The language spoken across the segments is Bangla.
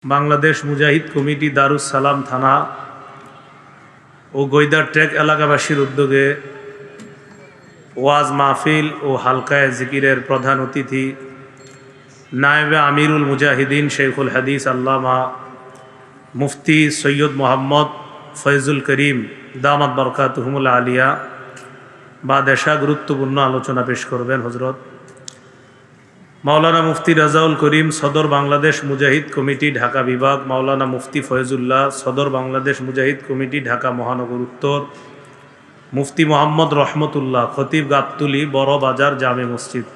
বাংলাদেশ মুজাহিদ কমিটি দারুস সালাম থানা ও গৈদার ট্রেক এলাকাবাসীর উদ্যোগে ওয়াজ মাহফিল ও হালকায়ে জিকিরের প্রধান অতিথি নায়েবে আমিরুল মুজাহিদিন শেখুল হাদিস আল্লামা মুফতি সৈয়দ মোহাম্মদ ফয়জুল করিম দামাত বরকাতুহুমুল আলিয়া বা দেশা গুরুত্বপূর্ণ আলোচনা পেশ করবেন হজরত মাওলানা মুফতি রাজাউল করিম সদর বাংলাদেশ মুজাহিদ কমিটি ঢাকা বিভাগ, মাওলানা মুফতি ফয়জুল্লাহ সদর বাংলাদেশ মুজাহিদ কমিটি ঢাকা মহানগর উত্তর, মুফতি মোহাম্মদ রহমতুল্লাহ খতিব গাবতুলি বড় বাজার জামে মসজিদ,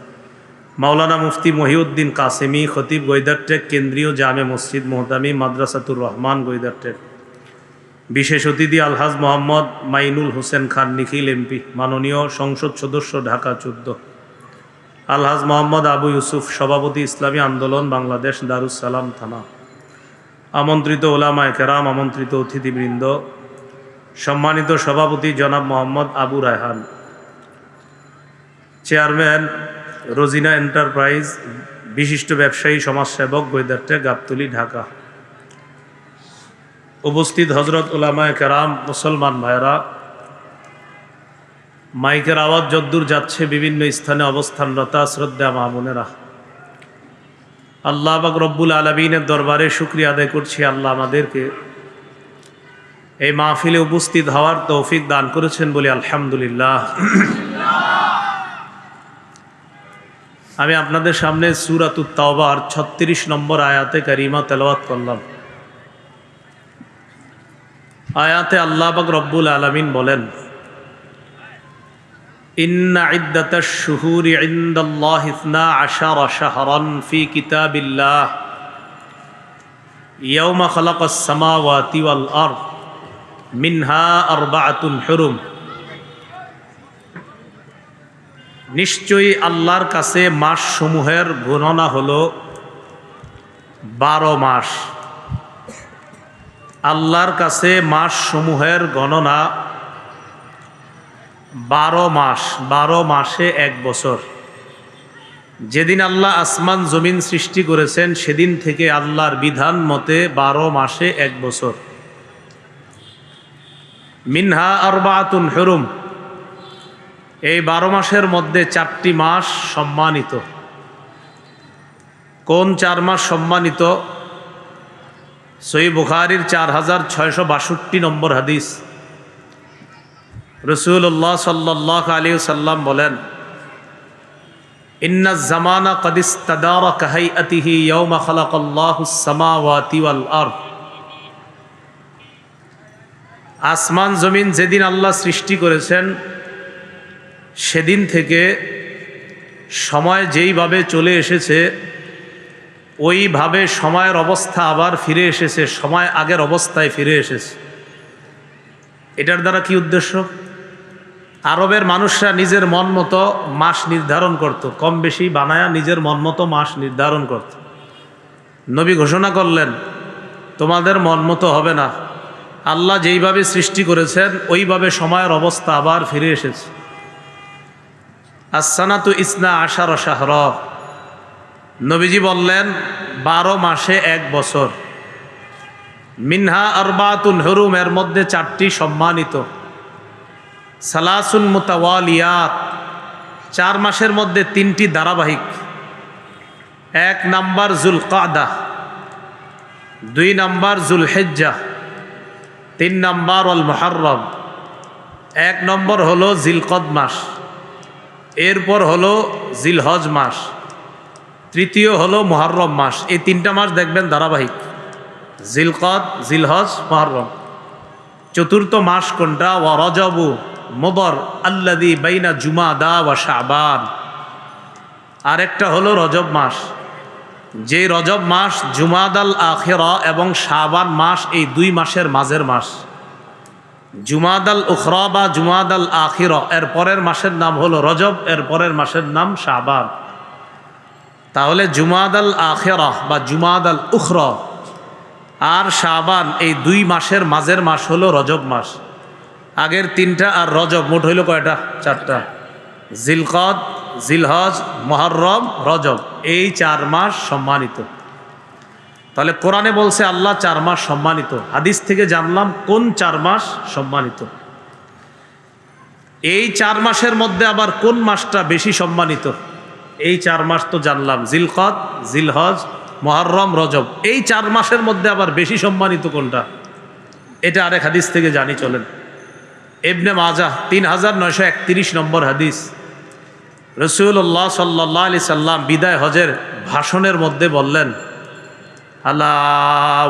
মাওলানা মুফতি মহিউদ্দিন কাসেমি খতিব গৈদার ট্রেক কেন্দ্রীয় জামে মসজিদ মোহতামি মাদ্রাসাতুর রহমান গৈদার ট্রেক। বিশেষ অতিথি আলহাজ মোহাম্মদ মাইনুল হোসেন খান নিখিল এমপি, মাননীয় সংসদ সদস্য ঢাকা 14, আলহাজ মোহাম্মদ আবু ইউসুফ সভাপতি ইসলামী আন্দোলন বাংলাদেশ দারুস সালাম থানা, আমন্ত্রিত ওলামায়ে কেরাম, আমন্ত্রিত অতিথিবৃন্দ, সম্মানিত সভাপতি জনাব মোহাম্মদ আবু রায়হান, চেয়ারম্যান রোজিনা এন্টারপ্রাইজ, বিশিষ্ট ব্যবসায়ী সমাজসেবক গৈদার ট্রেক গাবতলী ঢাকা, উপস্থিত হজরত ওলামায়ে কেরাম, মুসলমান ভাইরা, মাইকের আওয়াজ যদ্দূর যাচ্ছে বিভিন্ন স্থানে অবস্থানরতা শ্রদ্ধা মা বোনেরা, আল্লাহ পাক রব্বুল আলামিনের দরবারে শুকরিয়া আদায় করছি। আল্লাহ আমাদেরকে এই মাহফিলে উপস্থিত হওয়ার তৌফিক দান করেছেন বলে আলহামদুলিল্লাহ। আমি আপনাদের সামনে সূরাতুত তাওবার 36 নম্বর আয়াতে কারিমা তেলাওয়াত করলাম। আয়াতে আল্লাহ পাক রব্বুল আলামিন বলেন, ইন্না ইদ্দাতাশ শুহুরি ইনদাল্লাহি 12 শাহরান ফি কিতাবিল্লাহ ইয়াওমা খালাকাস সামাওয়াতি ওয়াল আরদ মিনহা আরবাআতুন হুরুম। নিশ্চয়ই আল্লাহর কাছে মাস সমূহের গণনা হলো 12 মাস। আল্লাহর কাছে মাস সমূহের গণনা 12 মাস। 12 মাসে 1 বছর। যেদিন আল্লাহ আসমান জমিন সৃষ্টি করেছেন সেদিন থেকে আল্লাহর বিধান মতে 12 মাসে 1 বছর। মিনহা আরবাআতুন হুরুম, এই 12 মাসের মধ্যে 4টি মাস সম্মানিত। কোন 4 মাস সম্মানিত? সহিহ বুখারীর 4662 নম্বর হাদিস, রাসূলুল্লাহ সাল্লাল্লাহু আলাইহি ওয়াসাল্লাম বলেন, ইন্নাজ জামানা ক্বাদ ইসতাদারা কাহাইআতিহি ইয়াওমা খালাকাল্লাহুস সামাওয়াতি ওয়াল আরদ। আসমান জমিন যেদিন আল্লাহ সৃষ্টি করেছেন সেদিন থেকে সময় যেইভাবে চলে এসেছে ওইভাবে সময়ের অবস্থা আবার ফিরে এসেছে, সময় আগের অবস্থায় ফিরে এসেছে। এটার দ্বারা কি উদ্দেশ্য? আরবের মানুষরা নিজের মন মতো মাস নির্ধারণ করত, কম বেশি বানায়া নিজের মন মতো মাস নির্ধারণ করত। নবী ঘোষণা করলেন, তোমাদের মন মতো হবে না, আল্লাহ যেইভাবে সৃষ্টি করেছেন ওইভাবে সময়ের অবস্থা আবার ফিরে এসেছে। আস-সানাতু 12 শাহরা, নবীজি বললেন 12 মাসে 1 বছর। মিনহা আরবাআতুন হুরুম, এর মধ্যে 4টি সম্মানিত। সালাসুন মুতাওয়ালিয়াত, 4 মাসের মধ্যে 3টি ধারাবাহিক। 1 নাম্বার যুলকাদা, 2 নাম্বার যুলহিজ্জা, 3 নাম্বার আল মুহররম। 1 নম্বর হলো জিলকদ মাস, এরপর হলো জিলহজ মাস, তৃতীয় হলো মুহররম মাস। এই 3টা মাস দেখবেন ধারাবাহিক, জিলকদ, জিলহজ, মুহররম। চতুর্থ মাস কোনটা? ওয়া রজবু মুদর আল্লাযী বাইনা জুমাদা ওয়া শাবান। আরেকটা হলো রজব মাস, যে রজব মাস জুমাদাল আখিরা এবং শাবান মাস, এই 2 মাসের মাঝের মাস। জুমাদাল উখরা বা জুমাদাল আখিরা, এর পরের মাসের নাম হলো রজব, এর পরের মাসের নাম শাবান। তাহলে জুমাদাল আখিরা বা জুমাদাল উখরা আর শাবান, এই 2 মাসের মাঝের মাস হলো রজব মাস। আগের 3টা আর রজব মোট হইল কয়টা? 4টা। জিলকদ, জিলহজ, মুহররম, রজব, এই 4 মাস সম্মানিত। তাহলে কোরআনে বলছে আল্লাহ 4 মাস সম্মানিত, হাদিস থেকে জানলাম কোন 4 মাস সম্মানিত। এই 4 মাসের মধ্যে আবার কোন মাসটা বেশি সম্মানিত? এই 4 মাস তো জানলাম, জিলকদ, জিলহজ, মুহররম, রজব। এই 4 মাসের মধ্যে আবার বেশি সম্মানিত কোনটা? এটা আরেক হাদিস থেকে জানি, চলেন। ইবনে মাজাহ 3931 নম্বর হাদিস। রাসূলুল্লাহ সাল্লাল্লাহু আলাইহি সাল্লাম বিদায় হজের ভাষণের মধ্যে বললেন, আলা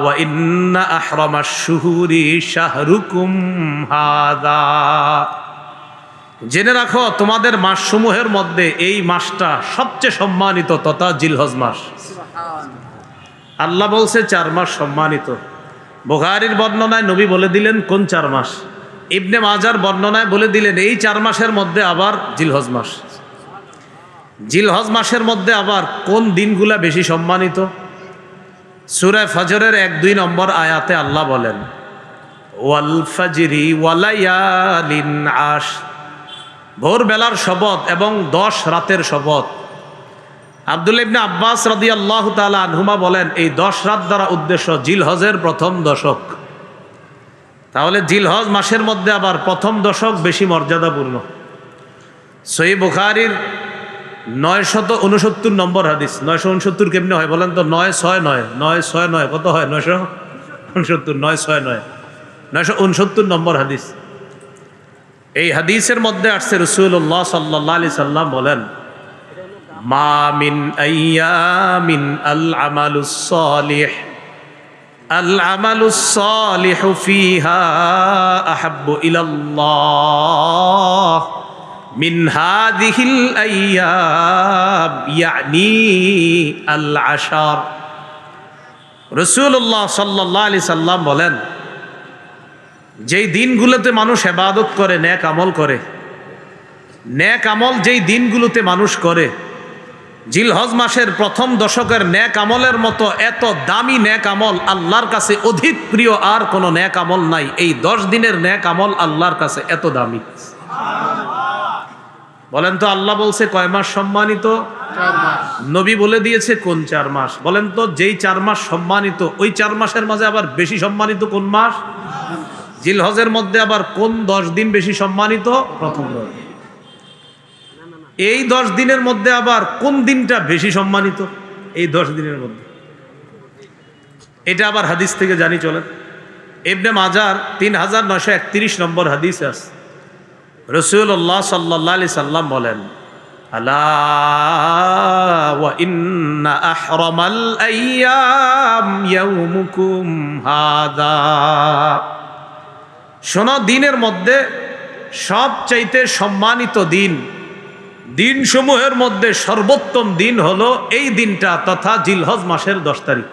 ওয়া ইন্না আহরামাশ শুহুরি শাহরুকুম হাযা, জেনে রাখো তোমাদের মাসসমূহের মধ্যে এই মাসটা সবচেয়ে সম্মানিত তথা জিলহজ মাস। আল্লাহ বলছে 4 মাস সম্মানিত। বুখারীর বর্ণনায় নবী বলে দিলেন কোন 4 মাস। ইবনে মাজার বর্ণনায় বলে দিলেন এই 4 মাসের মধ্যে আবার জিলহজ মাস। জিলহজ মাসের মধ্যে আবার কোন দিনগুলা বেশি সম্মানিত? সূরা ফজরের 1-2 নম্বর আয়াতে আল্লাহ বলেন, ওয়াল ফাজরি ওয়ালায়ালিন আশ, ভোরবেলার শপথ এবং 10 রাতের শপথ। আব্দুল্লাহ ইবনে আব্বাস রাদিয়াল্লাহু তাআলা আনহুমা বলেন এই 10 রাত দ্বারা উদ্দেশ্য জিলহজের প্রথম দশক। তাহলে জিলহজ মাসের মধ্যে আবার প্রথম দশক বেশি মর্যাদাপূর্ণ। সহিহ বুখারীর 969 নম্বর হাদিস। 969 কেমনে হয় বলেন তো? 969 কত হয়? 969 969 নম্বর হাদিস। এই হাদিসের মধ্যে আসছে রাসূলুল্লাহ সাল্লাল্লাহু আলাইহি সাল্লাম বলেন, মা মিন আইয়ামিন আল আমালুস সালিহু ফিহা আহাব্বু ইলাল্লাহ মিন হাযিহিল আইয়াম, ইয়ানি আল আশার। রাসূলুল্লাহ সাল্লাল্লাহু আলাইহি সাল্লাম বলেন, যেই দিনগুলোতে মানুষ ইবাদত করে, নেক আমল করে, নেক আমল যেই দিনগুলোতে মানুষ করে, জিলহজ মাসের প্রথম দশকের নেক আমলের মতো এত দামি নেক আমল আল্লাহর কাছে অধিক প্রিয় আর কোনো নেক আমল নাই। এই 10 দিনের নেক আমল আল্লাহর কাছে এত দামি। বলেন তো আল্লাহ বলছে কয় মাস সম্মানিত? 4 মাস। নবী বলে দিয়েছে কোন 4 মাস। বলেন তো যেই 4 মাস সম্মানিত ওই 4 মাসের মাঝে আবার বেশি সম্মানিত কোন মাস? জিলহজের মধ্যে আবার কোন 10 দিন বেশি সম্মানিত? প্রথম 10 দিন। এই 10 দিনের মধ্যে আবার কোন দিনটা বেশি সম্মানিত? এই 10 দিনের মধ্যে। এটা আবার হাদিস থেকে জানি, চলেন। ইবনে মাজার 3931 নম্বর হাদিস আছে। রাসূলুল্লাহ সাল্লাল্লাহু আলাইহি সাল্লাম বলেন, আলা ওয়া ইন্না আহরামাল আইয়াম ইয়াউমুকুম হাদা, শোনো দিনের মধ্যে সবচাইতে সম্মানিত দিনসমূহের মধ্যে সর্বোত্তম দিন হলো এই দিনটা তথা জিলহজ মাসের 10 তারিখ।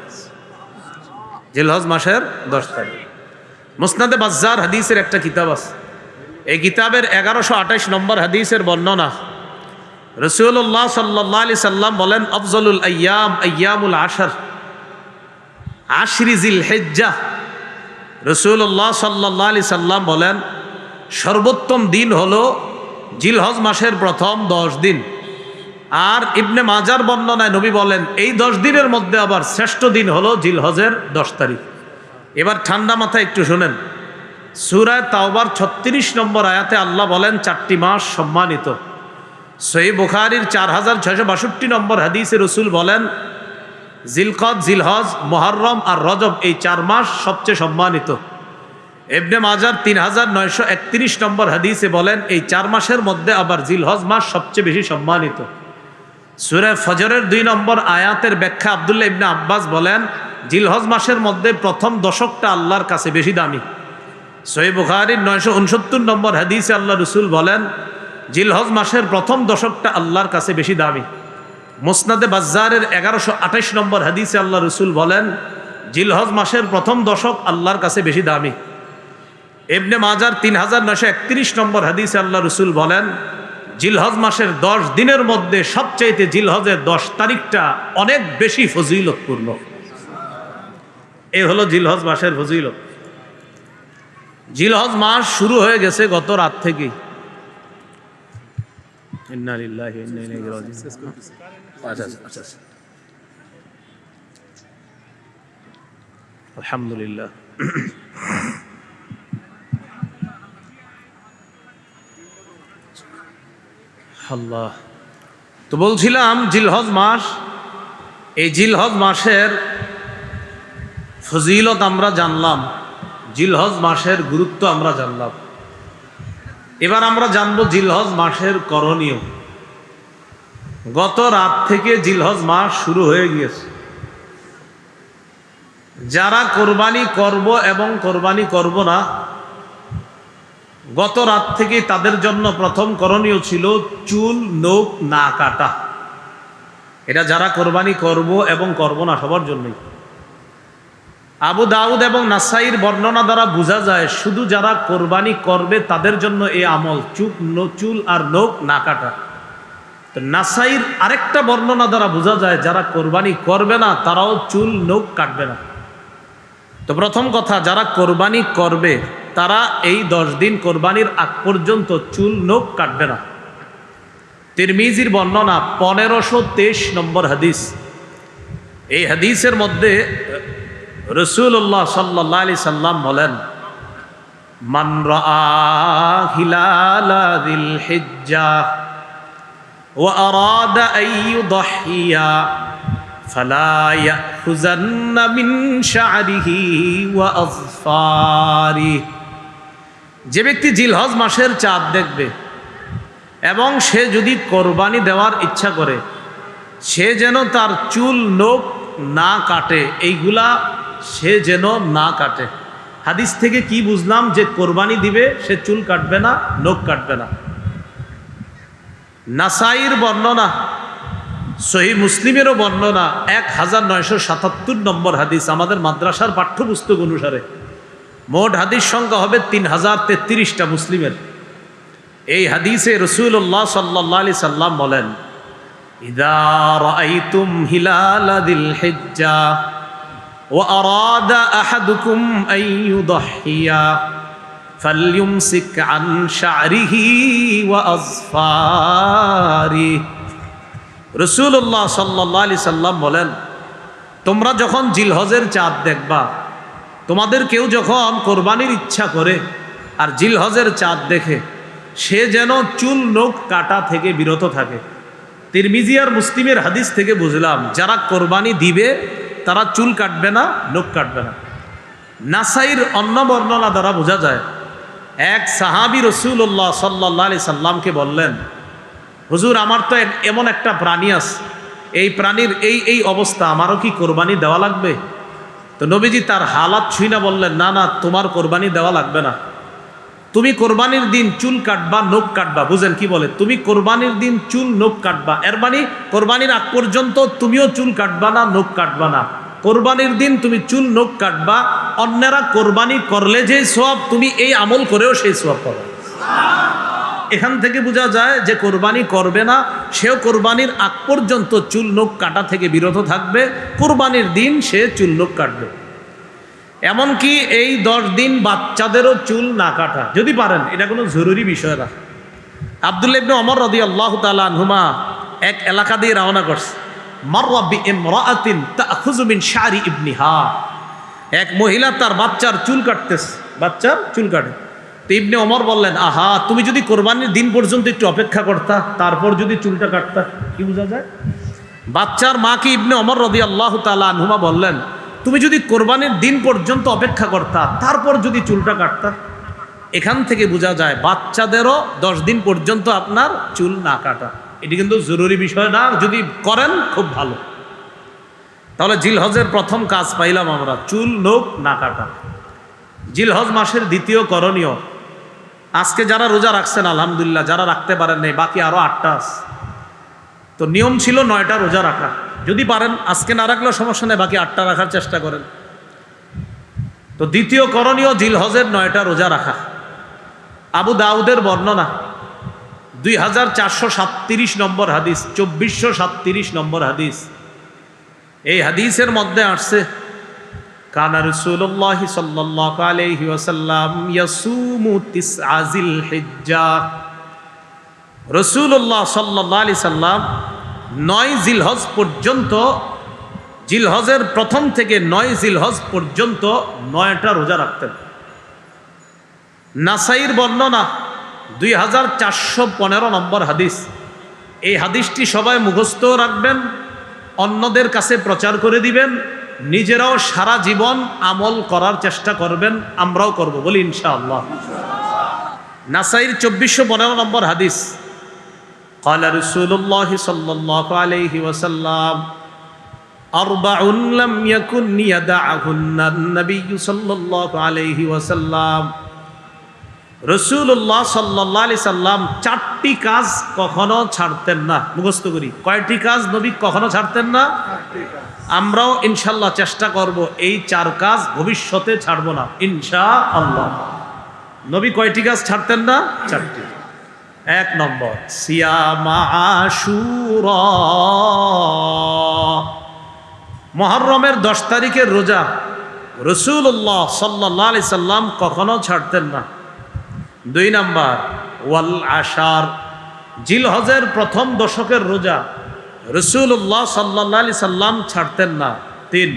জিলহজ মাসের 10 তারিখ। মুসনাদে বাজ্জার হাদিসের একটা কিতাব আছে। এই কিতাবের 1128 নম্বর হাদিসের বর্ণনা। রাসূলুল্লাহ সাল্লাল্লাহু আলাইহি সাল্লাম বলেন, আফজলুল আইয়াম আইয়ামুল আশর, আশরি জিলহিজ্জাহ। রাসূলুল্লাহ সাল্লাল্লাহু আলাইহি সাল্লাম বলেন সর্বোত্তম দিন হলো জিলহজ মাসের প্রথম 10 দিন। আর ইবনে মাজার বর্ণনায় নবী বলেন এই 10 দিনের মধ্যে আবার শ্রেষ্ঠ দিন হলো জিলহজের 10 তারিখ। এবার ঠান্ডা মাথায় একটু শোনেন। সূরা তাওবার 36 নম্বর আয়াতে আল্লাহ বলেন 4টি মাস সম্মানিত। সহিহ বুখারীর 4662 নম্বর হাদিসে রাসূল বলেন জিলকদ, জিলহজ, মুহররম আর রজব এই 4 মাস সবচেয়ে সম্মানিত। ইবনে মাজার 3931 নম্বর হাদিসে বলেন এই 4 মাসের মধ্যে আবার জিলহজ মাস সবচেয়ে বেশি সম্মানিত। সূরা ফজরের 2 নম্বর আয়াতের ব্যাখ্যা আব্দুল্লাহ ইবনে আব্বাস বলেন জিলহজ মাসের মধ্যে প্রথম দশকটা আল্লাহর কাছে বেশি দামি। সহিহ বুখারীর 969 নম্বর হাদিসে আল্লাহ রাসূল বলেন জিলহজ মাসের প্রথম দশকটা আল্লাহর কাছে বেশি দামি। মুসনাদে বাজ্জারের 1128 নম্বর হাদিসে আল্লাহ রাসূল বলেন জিলহজ মাসের প্রথম দশক আল্লাহর কাছে বেশি দামি। ইবনে মাজার 3931 নম্বর হাদিসে আল্লাহ রাসূল বলেন জিলহজ মাসের 10 দিনের মধ্যে সবচাইতে জিলহজের 10 তারিখটা অনেক বেশি ফজিলতপূর্ণ। এই হলো জিলহজ মাসের ফজিলত। জিলহজ মাস শুরু হয়ে গেছে গত রাত থেকে। ইন্না লিল্লাহি ওয়া ইন্না ইলাইহি রাজিউন। আচ্ছা আলহামদুলিল্লাহ। আল্লাহ, তো বলছিলাম জিলহজ মাস, এই জিলহজ মাসের ফজিলত আমরা জানলাম, জিলহজ মাসের গুরুত্ব আমরা জানলাম। এবার আমরা জানবো জিলহজ মাসের করণীয়। গত রাত থেকে জিলহজ মাস শুরু হয়ে গিয়েছে। যারা কোরবানি করব এবং কোরবানি করব না, গত রাত থেকে তাদের জন্য প্রথম করণীয় ছিল চুল নখ না কাটা। এটা যারা কোরবানি করব এবং করব না সবার জন্যই। আবু দাউদ এবং নাসাইর বর্ণনা দ্বারা বোঝা যায় শুধু যারা কোরবানি করবে তাদের জন্য এই আমল, চুল আর নখ না কাটা। তো নাসাইর আরেকটা বর্ণনা দ্বারা বোঝা যায় যারা কোরবানি করবে না তারাও চুল নখ কাটবে না। তো প্রথম কথা, যারা কোরবানি করবে তারা এই 10 দিন কোরবানির আগ পর্যন্ত চুল নখ কাটবে না। তিরমিজির বর্ণনা 1523 নম্বর হাদিস। এই হাদিসের মধ্যে রাসূলুল্লাহ সাল্লাল্লাহু আলাইহি সাল্লাম বলেন, মান রাআ হিলালা যিল হিজ্জাহ ওয়া আরাদা আন ইউদহিয়া ফালা ইয়াখুযান্না মিন শা'রিহি ওয়া আযফারিহি। যে ব্যক্তি জিলহজ মাসের চাঁদ দেখবে এবং সে যদি কোরবানি দেওয়ার ইচ্ছা করে, সে যেন তার চুল নখ না কাটে, এইগুলা সে যেন না কাটে। হাদিস থেকে কি বুঝলাম? যে কোরবানি দিবে সে চুল কাটবে না, নখ কাটবে না। নাসাইর বর্ণনা, সহিহ মুসলিমেরও বর্ণনা 1977 নম্বর হাদিস। আমাদের মাদ্রাসার পাঠ্যপুস্তক অনুসারে মোট হাদিস সংখ্যা হবে 3033টা মুসলিমের। এই হাদিসে রাসূলুল্লাহ সাল্লাল্লাহু আলাইহি সাল্লাম বলেন, ইযা রাআইতুম হিলালা যিল হিজ্জাহ ওয়া আরাদা আহাদুকুম আন ইউদহিয়া ফালইউমসিক আন শা'রিহি ওয়া আযফারিহি। রাসূলুল্লাহ সাল্লাল্লাহু আলাইহি সাল্লাম বলেন, তোমরা যখন জিলহজের চাঁদ দেখবা, তোমাদের কেউ যখন কোরবানির ইচ্ছা করে আর জিলহজের চাঁদ দেখে, সে যেন চুল নখ কাটা থেকে বিরত থাকে। তিরমিজি আর মুসলিমের হাদিস থেকে বুঝলাম যারা কোরবানি দিবে তারা চুল কাটবে না, নখ কাটবে না। নাসাইর অন্য বর্ণনা দ্বারা বোঝা যায় এক সাহাবী রাসূলুল্লাহ সাল্লাল্লাহু আলাইহি সাল্লামকে বললেন, হুজুর আমার তো এমন একটা প্রাণী আছে, এই প্রাণীর এই অবস্থা, আমারও কি কোরবানি দেওয়া লাগবে? তো নবীজি তার হালাত ছুঁই না বললেন, না না, তোমার কোরবানি দেওয়া লাগবে না। তুমি কোরবানির দিন চুল কাটবা, নখ কাটবা। বুঝেন কি বলে? তুমি কোরবানির দিন চুল নখ কাটবা, এর মানে কোরবানির আগ পর্যন্ত তুমিও চুল কাটবা না, নখ কাটবা না। কোরবানির দিন তুমি চুল নখ কাটবা, অন্যেরা কোরবানি করলে যে সওয়াব, তুমি এই আমল করেও সেই সওয়াব পাবে। এখান থেকে বোঝা যায় যে কোরবানি করবে না সেও কোরবানির আগ পর্যন্ত চুল নখ কাটা থেকে বিরত থাকবে, কোরবানির দিন সে চুল নখ কাটবে। এমনকি এই 10 দিন বাচ্চাদেরও চুল না কাটা যদি পারেন, এটা কোনো জরুরি বিষয় না। আব্দুল্লাহ ইবনে ওমর রাদিয়াল্লাহু তাআলা আনহুমা এক এলাকা দিয়ে রওনা করছে। মাররা বিইমরাআতিন তাখুযু মিন শা'রি ইবনিহা। এক মহিলা তার বাচ্চার চুল কাটতেছে, বাচ্চার চুল কাটে। তো ইবনে ওমর বললেন, আহা, তুমি যদি কোরবানির দিন পর্যন্ত একটু অপেক্ষা করতা, তারপর যদি চুলটা কাটতা। কি বোঝা যায়? বাচ্চার মাকে ইবনে ওমর রাদিয়াল্লাহু তাআলা আনহুমা বললেন, তুমি যদি কোরবানির দিন পর্যন্ত অপেক্ষা করতা, তারপর যদি চুলটা কাটতা। এখান থেকে বোঝা যায় বাচ্চাদেরও 10 দিন পর্যন্ত আপনার চুল না কাটা। এটি কিন্তু জরুরি বিষয় না, যদি করেন খুব ভালো। তাহলে জিলহজের প্রথম কাজ পাইলাম আমরা, চুল নখ না কাটা। জিলহজ মাসের দ্বিতীয় করণীয়, আজকে যারা রোজা রাখছেন আলহামদুলিল্লাহ, যারা রাখতে পারেন নাই বাকি আরো 8টা আছে। তো নিয়ম ছিল 9টা রোজা রাখা। যদি পারেন আজকে না রাখলেও সমস্যা নেই, বাকি 8টা রাখার চেষ্টা করেন। তো দ্বিতীয় করণীয় জিলহজের 9টা রোজা রাখা। আবু দাউদের বর্ণনা 2437 নম্বর হাদিস, 2437 নম্বর হাদিস। এই হাদিসের মধ্যে আসছে, কানা রাসূলুল্লাহ সাল্লাল্লাহু আলাইহি ওয়াসাল্লাম ইয়াসুমু তিসআ যিল হিজ্জাহ। রাসূলুল্লাহ সাল্লাল্লাহু আলাইহি সাল্লাম 9 জিলহজ পর্যন্ত জিলহজের প্রথম থেকে 9 জিলহজ পর্যন্ত 9টা রোজা রাখতেন। নাসাইর বর্ণনা 2415 নম্বর হাদিস। এই হাদিসটি সবাই মুখস্থ রাখবেন, অন্যদের কাছে প্রচার করে দিবেন, নিজেরাও সারা জীবন আমল করার চেষ্টা করবেন, আমরাও করব, বলি ইনশাআল্লাহ। নাসাইর 2415 নম্বর হাদিস। قال رسول الله صلى الله عليه وسلم أربع لم يكن يدعهن النبي صلى الله عليه وسلم। রাসূলুল্লাহ সাল্লাল্লাহু আলাইহি সাল্লাম 4টি কাজ কখনো ছাড়তেন না। মুখস্থ করি, কয়টি কাজ নবী কখনো ছাড়তেন না? আমরাও ইনশাআল্লাহ চেষ্টা করব এই 4 কাজ ভবিষ্যতে ছাড়ব না ইনশাআল্লাহ। নবী কয়টি কাজ ছাড়তেন না? 4টি। 1 নম্বর সিয়ামা আশুরা, মুহররমের 10 তারিখের রোজা রাসূলুল্লাহ সাল্লাল্লাহু আলাইহি সাল্লাম কখনো ছাড়তেন না। 2 নম্বর ওয়াল আশার, জিলহজের প্রথম দশকের রোজা রাসূলুল্লাহ সাল্লাল্লাহু আলাইহি সাল্লাম ছাড়তেন না। 3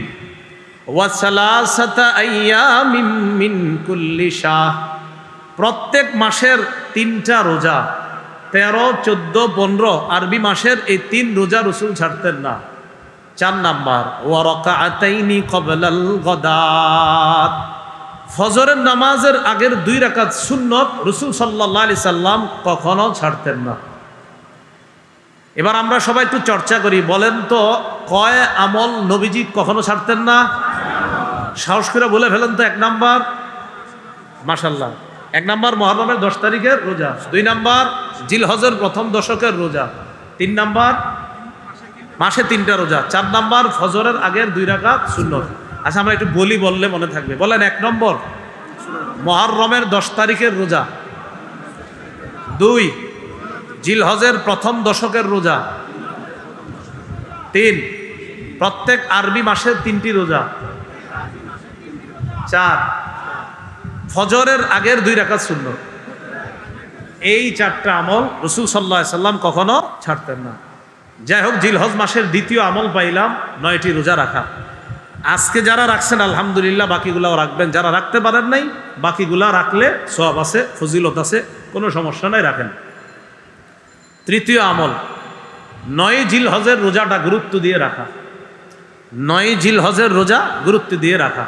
ওয়া সালাসাতা আইয়ামিন মিন কুল্লি শাহ, প্রত্যেক মাসের 3টা রোজা 13, 14, 15 আরবি মাসের এই 3 রোজা রাসূল ছাড়তেন না। 4 নাম্বার ওয়া রাকাআতাইনি ক্বাবলাল গাদাত, ফজরের নামাজের আগের 2 রাকাত সুন্নত রাসূল সাল্লাল্লাহু আলাইহি সাল্লাম কখনো ছাড়তেন না। এবার আমরা সবাই একটু চর্চা করি, বলেন তো কয় আমল নবীজি কখনো ছাড়তেন না? সাহস করে বলে ফেলেন তো। 1 নাম্বার মাশাআল্লাহ, 1 নাম্বার মুহররমের 10 তারিখের রোজা, 2 নাম্বার জিলহজের প্রথম দশকের রোজা, 3 নাম্বার মাসে 3টা রোজা, 4 নাম্বার ফজরের আগের 2 রাকাত সুন্নত। আচ্ছা আমরা একটু বলি, বললে মনে থাকবে। বলেন 1 নম্বর মুহররমের 10 তারিখের রোজা, 2 জিলহজের প্রথম দশকের রোজা, 3 প্রত্যেক আরবি মাসের 3টি রোজা, 4 ফজরের আগের 2 রাকাত সুন্নত। এই 4টা আমল রাসূল সাল্লাল্লাহু আলাইহি সাল্লাম কখনো ছাড়তেন না। যাই হোক, জিলহজ মাসের দ্বিতীয় আমল পাইলাম 9টি রোজা রাখা। আজকে যারা রাখছেন আলহামদুলিল্লাহ, বাকিগুলাও রাখবেন। যারা রাখতে পারেন নাই, বাকিগুলা রাখলে সওয়াব আছে, ফজিলত আছে, কোনো সমস্যা নাই, রাখেন। তৃতীয় আমল 9 জিলহজের রোজাটা গুরুত্ব দিয়ে রাখা। 9 জিলহজের রোজা গুরুত্ব দিয়ে রাখা।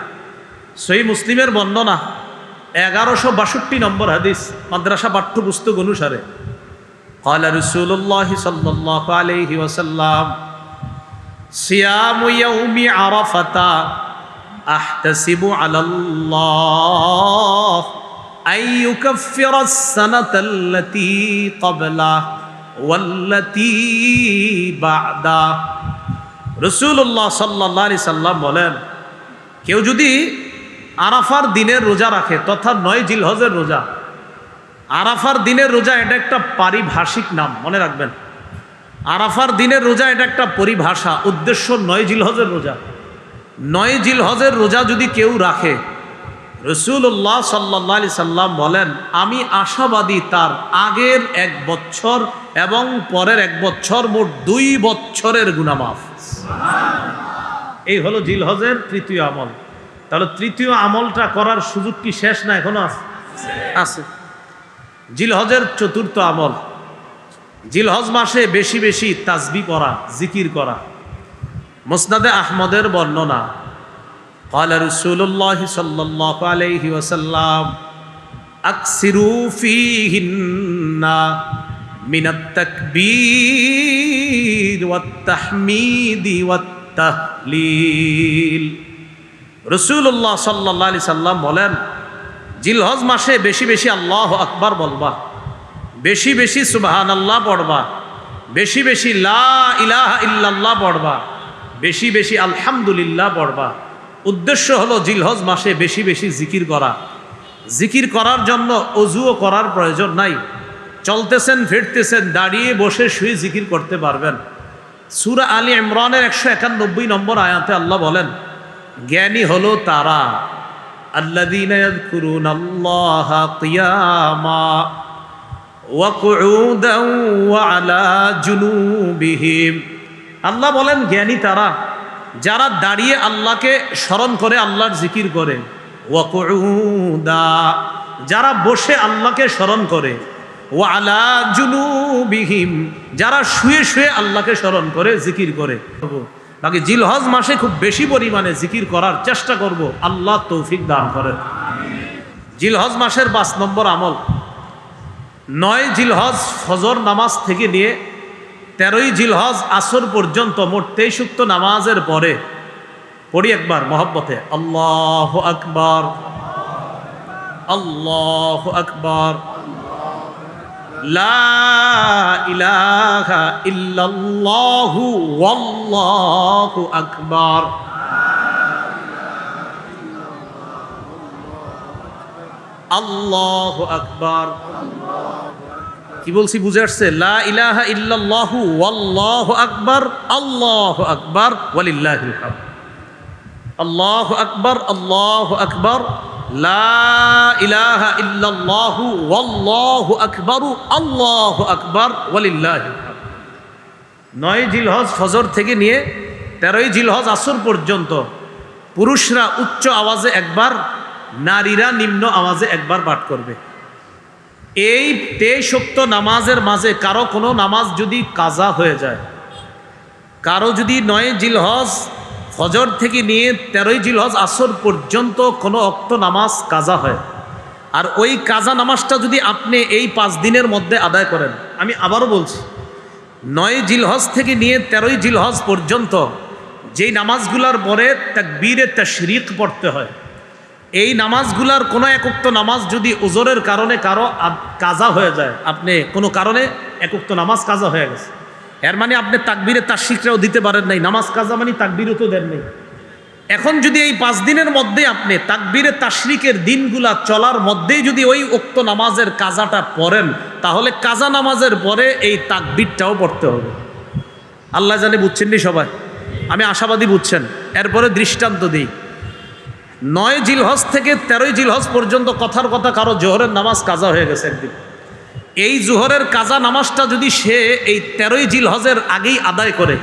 সহিহ মুসলিমের বর্ণনা 1162 নম্বর হাদিস, মাদ্রাসা পাঠ্যপুস্তক অনুসারে। قال رسول الله صلى الله عليه وسلم صيام يوم عرفة أحتسب على الله أن يكفر السنة التي قبله والتي بعده। রাসূলুল্লাহ সাল্লাল্লাহু আলাইহি সাল্লাম বলেন, কেউ যদি আরাফার দিনের রোজা রাখে, তথা 9 জিলহজের রোজা। আরাফার দিনের রোজা এটা একটা পারিভাষিক নাম, মনে রাখবেন। আরাফার দিনের রোজা এটা একটা পরিভাষা, উদ্দেশ্য 9 জিলহজের রোজা। 9 জিলহজের রোজা যদি কেউ রাখে, রাসূলুল্লাহ সাল্লাল্লাহু আলাইহি সাল্লাম বলেন, আমি আশাবাদী তার আগের 1 বছর এবং পরের 1 বছর, মোট 2 বছরের গুনাহ মাফ। এই হলো জিলহজের তৃতীয় আমল। তাহলে তৃতীয় আমলটা করার সুযোগ কি শেষ না এখনো আছে? জিলহজের চতুর্থ আমল, জিলহজ মাসে বেশি বেশি তাসবিহ পড়া, জিকির করা। মুসনাদে আহমদের বর্ণনা, قال رسول الله صلى الله عليه وسلم اكثروا فيهن من التكبير والتحميد والتهليل। রাসূলুল্লাহ সাল্লাল্লাহু আলাইহি সাল্লাম বলেন, জিলহজ মাসে বেশি বেশি আল্লাহু আকবার বলবা, বেশি বেশি সুবহানাল্লাহ পড়বা, বেশি বেশি লা ইলাহা ইল্লাল্লাহ পড়বা, বেশি বেশি আলহামদুলিল্লাহ পড়বা। উদ্দেশ্য হলো জিলহজ মাসে বেশি বেশি জিকির করা। জিকির করার জন্য অজুও করার প্রয়োজন নাই, চলতেছেন, ফিরতেছেন, দাঁড়িয়ে বসে শুয়ে জিকির করতে পারবেন। সূরা আলী ইমরানের 191 নম্বর আয়াতে আল্লাহ বলেন, জ্ঞানী হলো তারা আল্লাযীনা ইয়াযকুরুনাল্লাহা কিয়ামা ওয়া কুউদান ওয়া আলা জুনুবিহিম। আল্লাহ বলেন জ্ঞানী তারা যারা দাঁড়িয়ে আল্লাহকে স্মরণ করে, আল্লাহর জিকির করে। ওয়া কুউদা, যারা বসে আল্লাহকে স্মরণ করে। ওয়া আলা জুনুবিহিম, যারা শুয়ে শুয়ে আল্লাহকে স্মরণ করে, জিকির করে। বাকি জিলহজ মাসে খুব বেশি পরিমাণে জিকির করার চেষ্টা করব, আল্লাহ তৌফিক দান করেন। জিলহজ মাসের 5 নম্বর আমল, 9 জিলহজ ফজর নামাজ থেকে নিয়ে 13ই জিলহজ আসর পর্যন্ত মোট 23 উক্ত নামাজের পরে পড়ি একবার মহব্বতে আল্লাহু আকবার, আল্লাহু আকবার, লা ইলাহা ইল্লাল্লাহু ওয়াল্লাহু আকবার। আল্লাহু আকবার। কি বলছি বুঝে আসছে? লা ইলাহা ইল্লাল্লাহু ওয়াল্লাহু আকবার, আল্লাহু আকবার ওয়ালিল্লাহিল হামদ। আল্লাহু আকবার, আল্লাহু আকবার, লা ইলাহা ইল্লাল্লাহু ওয়াল্লাহু আকবার, আল্লাহু আকবার ওয়ালিল্লাহিল হামদ। 9 জিলহজ ফজর থেকে নিয়ে 13ই জিলহজ আসর পর্যন্ত পুরুষরা উচ্চ আওয়াজে একবার, নারীরা নিম্ন আওয়াজে একবার পাঠ করবে। এই 23 উক্ত নামাজের মাঝে কারো কোনো নামাজ যদি কাজা হয়ে যায়, কারো যদি 9 জিলহজ ফজর থেকে নিয়ে 13ই জিলহজ আসর পর্যন্ত কোনো অক্ত নামাজ কাজা হয়, আর ওই কাজা নামাজটা যদি আপনি এই 5 দিনের মধ্যে আদায় করেন, আমি আবারও বলছি, 9 জিলহজ থেকে নিয়ে 13ই জিলহজ পর্যন্ত যেই নামাজগুলার পরে তাকবীরে তাশরিক পড়তে হয়, এই নামাজগুলার কোনো এক উক্ত নামাজ যদি উজরের কারণে কারো কাজা হয়ে যায়, আপনি কোনো কারণে এক উক্ত নামাজ কাজা হয়ে গেছে, এর মানে আপনি তাকবীরে তাশরিকটাও দিতে পারেন নাই, নামাজ কাজা মানে তাকবীরও তো দেন নাই। এখন যদি এই 5 দিনের মধ্যে আপনি তাকবীরে তাশরিকের দিনগুলা চলার মধ্যেই যদি ওই উক্ত নামাজের কাজাটা পড়েন, তাহলে কাজা নামাজের পরে এই তাকবীরটাও পড়তে হবে। আল্লাহ জানে বুঝছেন নি সবাই? আমি আশাবাদী বুঝছেন। এরপরে দৃষ্টান্ত দিই, 9 জিলহজ থেকে 13ই জিলহজ পর্যন্ত কথার কথা কারো জোহরের নামাজ কাজা হয়ে গেছে একদিন, এই জোহরের কাজা নামাজটা যদি সে এই 13ই জিলহজের আগেই আদায় করে,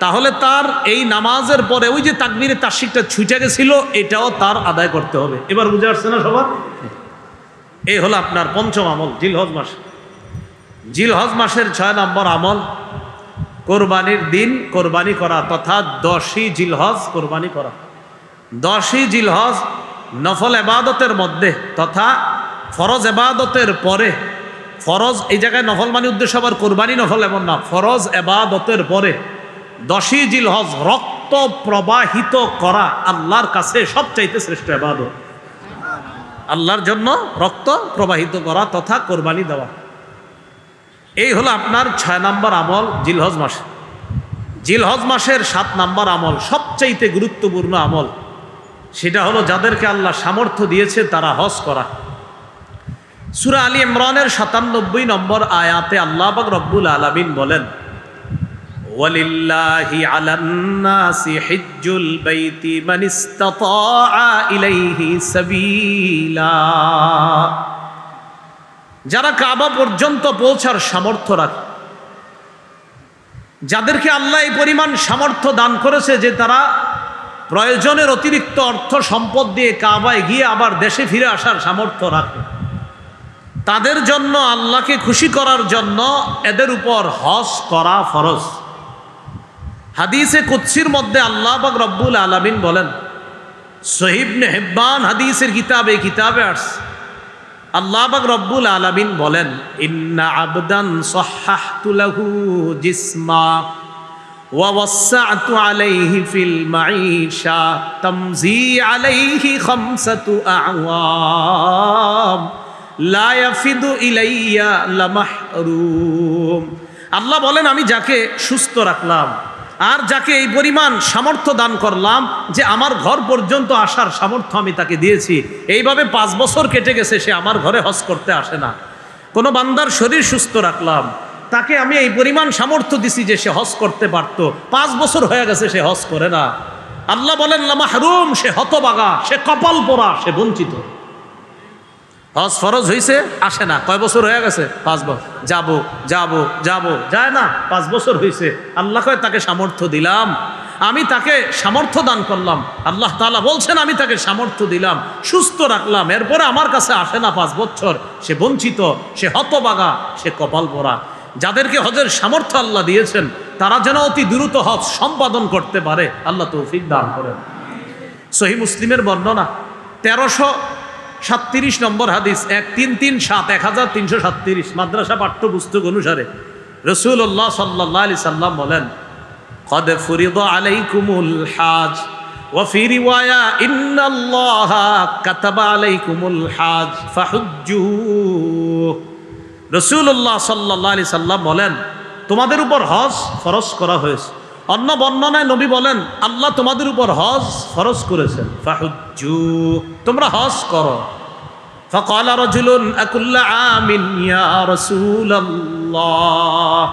তাহলে তার এই নামাজের পরে ওই যে তাকবীরে তাশরিকটা ছুটে গেছিল, এটাও তার আদায় করতে হবে। এবার বুঝে আসছে না সবার? এই হলো আপনার 5ম আমল জিলহজ মাস। জিলহজ মাসের 6 নম্বর আমল, কোরবানির দিন কোরবানি করা, তথা 10ই জিলহজ কোরবানি করা। 10ই জিলহজ নফল এবাদতের মধ্যে তথা ফরজ এবাদতের পরে, ফরজ এই জায়গায় নফল মানে উদ্দেশ্য আবার কোরবানি নফল এমন না, ফরজ এবাদতের পরে 10ই জিলহজ রক্ত প্রবাহিত করা আল্লাহর কাছে সবচাইতে শ্রেষ্ঠ এবাদত। আল্লাহর জন্য রক্ত প্রবাহিত করা তথা কোরবানি দেওয়া, এই হলো আপনার 6 নম্বর আমল জিলহজ মাসে। জিলহজ মাসের 7 নম্বর আমল, সবচাইতে গুরুত্বপূর্ণ আমল, সেটা হলো যাদেরকে আল্লাহ সামর্থ্য দিয়েছে তারা হজ করা। সূরা আলী ইমরানের 97 নম্বর আয়াতে আল্লাহ পাক রব্বুল আলামিন বলেন, ওয়ালিল্লাহি আলান নাসি হিজ্জুল বাইতি মান ইসতাতা ইলাইহি সাবিলা। যারা কাবা পর্যন্ত পৌঁছার সামর্থ্য রাখে, যাদেরকে আল্লাহ এই পরিমাণ সামর্থ্য দান করেছে যে তারা প্রয়োজনের অতিরিক্ত অর্থ সম্পদ দিয়ে কাবায় গিয়ে আবার দেশে ফিরে আসার সামর্থ্য রাখে, তাদের জন্য আল্লাহকে খুশি করার জন্য এদের উপর হজ করা ফরজ। হাদিসে কুদসির মধ্যে আল্লাহ পাক রব্বুল আলামিন বলেন, সহিহ ইবনে হিব্বান হাদিসের কিতাবে আসছে, আল্লাহ পাক রব্বুল আলামিন বলেন, ইন্না আবদান সাহহাহতু লাহু জিসমা ওয়া ওয়াসসা'তু আলাইহি ফিল মাঈশা তামজি আলাইহি খামসাতু আ'ওয়াম লা ইয়াফিদু ইলাইয়া লামাহরুম। আল্লাহ বলেন, আমি যাকে সুস্থ রাখলাম আর যাকে এই পরিমাণ সামর্থ্য দান করলাম যে আমার ঘর পর্যন্ত আসার সামর্থ্য আমি তাকে দিয়েছি, এইভাবে 5 বছর কেটে গেছে সে আমার ঘরে হজ করতে আসে না। কোনো বান্দার শরীর সুস্থ রাখলাম, তাকে আমি এই পরিমাণ সামর্থ্য দিছি যে সে হজ করতে পারত, 5 বছর হয়ে গেছে সে হজ করে না। আল্লাহ বলেন লামাহরুম, সে হতবাগা, সে কপাল পোড়া, সে বঞ্চিত। হজ ফরজ হয়েছে, আসে না, কয় বছর হয়ে গেছে? 5 বছর। যাব যায় না, 5 বছর হয়েছে। আল্লাহ কয় তাকে সামর্থ্য দিলাম, আমি তাকে সামর্থ্য দান করলাম, আল্লাহ তাআলা বলছেন আমি তাকে সামর্থ্য দিলাম, সুস্থ রাখলাম, এরপরে আমার কাছে আসে না 5 বছর, সে বঞ্চিত, সে হতবাগা, সে কপাল পোড়া। যাদেরকে হজের সামর্থ্য আল্লাহ দিয়েছেন তারা যেন অতি দ্রুত হজ সম্পাদন করতে পারে, আল্লাহ তৌফিক দান করেন। সহিহ মুসলিমের বর্ণনা 1337 নম্বর হাদিস, 1337 মাদ্রাসা পাঠ্যপুস্তক অনুসারে রাসূলুল্লাহ সাল্লাল্লাহু আলাইহি সাল্লাম বলেন, قد فرض عليكم الحاج وفي رواية إن الله كتب عليكم الحاج فحجوا। রাসূলুল্লাহ সাল্লাল্লাহু আলাইহি সাল্লাম বলেন, তোমাদের উপর হজ ফরজ করা হয়েছে। অন্য বর্ণনায় নবী বলেন, আল্লাহ তোমাদের উপর হজ ফরজ করেছেন, ফাহুজ্জু, তোমরা হজ করো। ফাকালা রাজুলুন আকুল্লা আমিন ইয়া রাসূলুল্লাহ।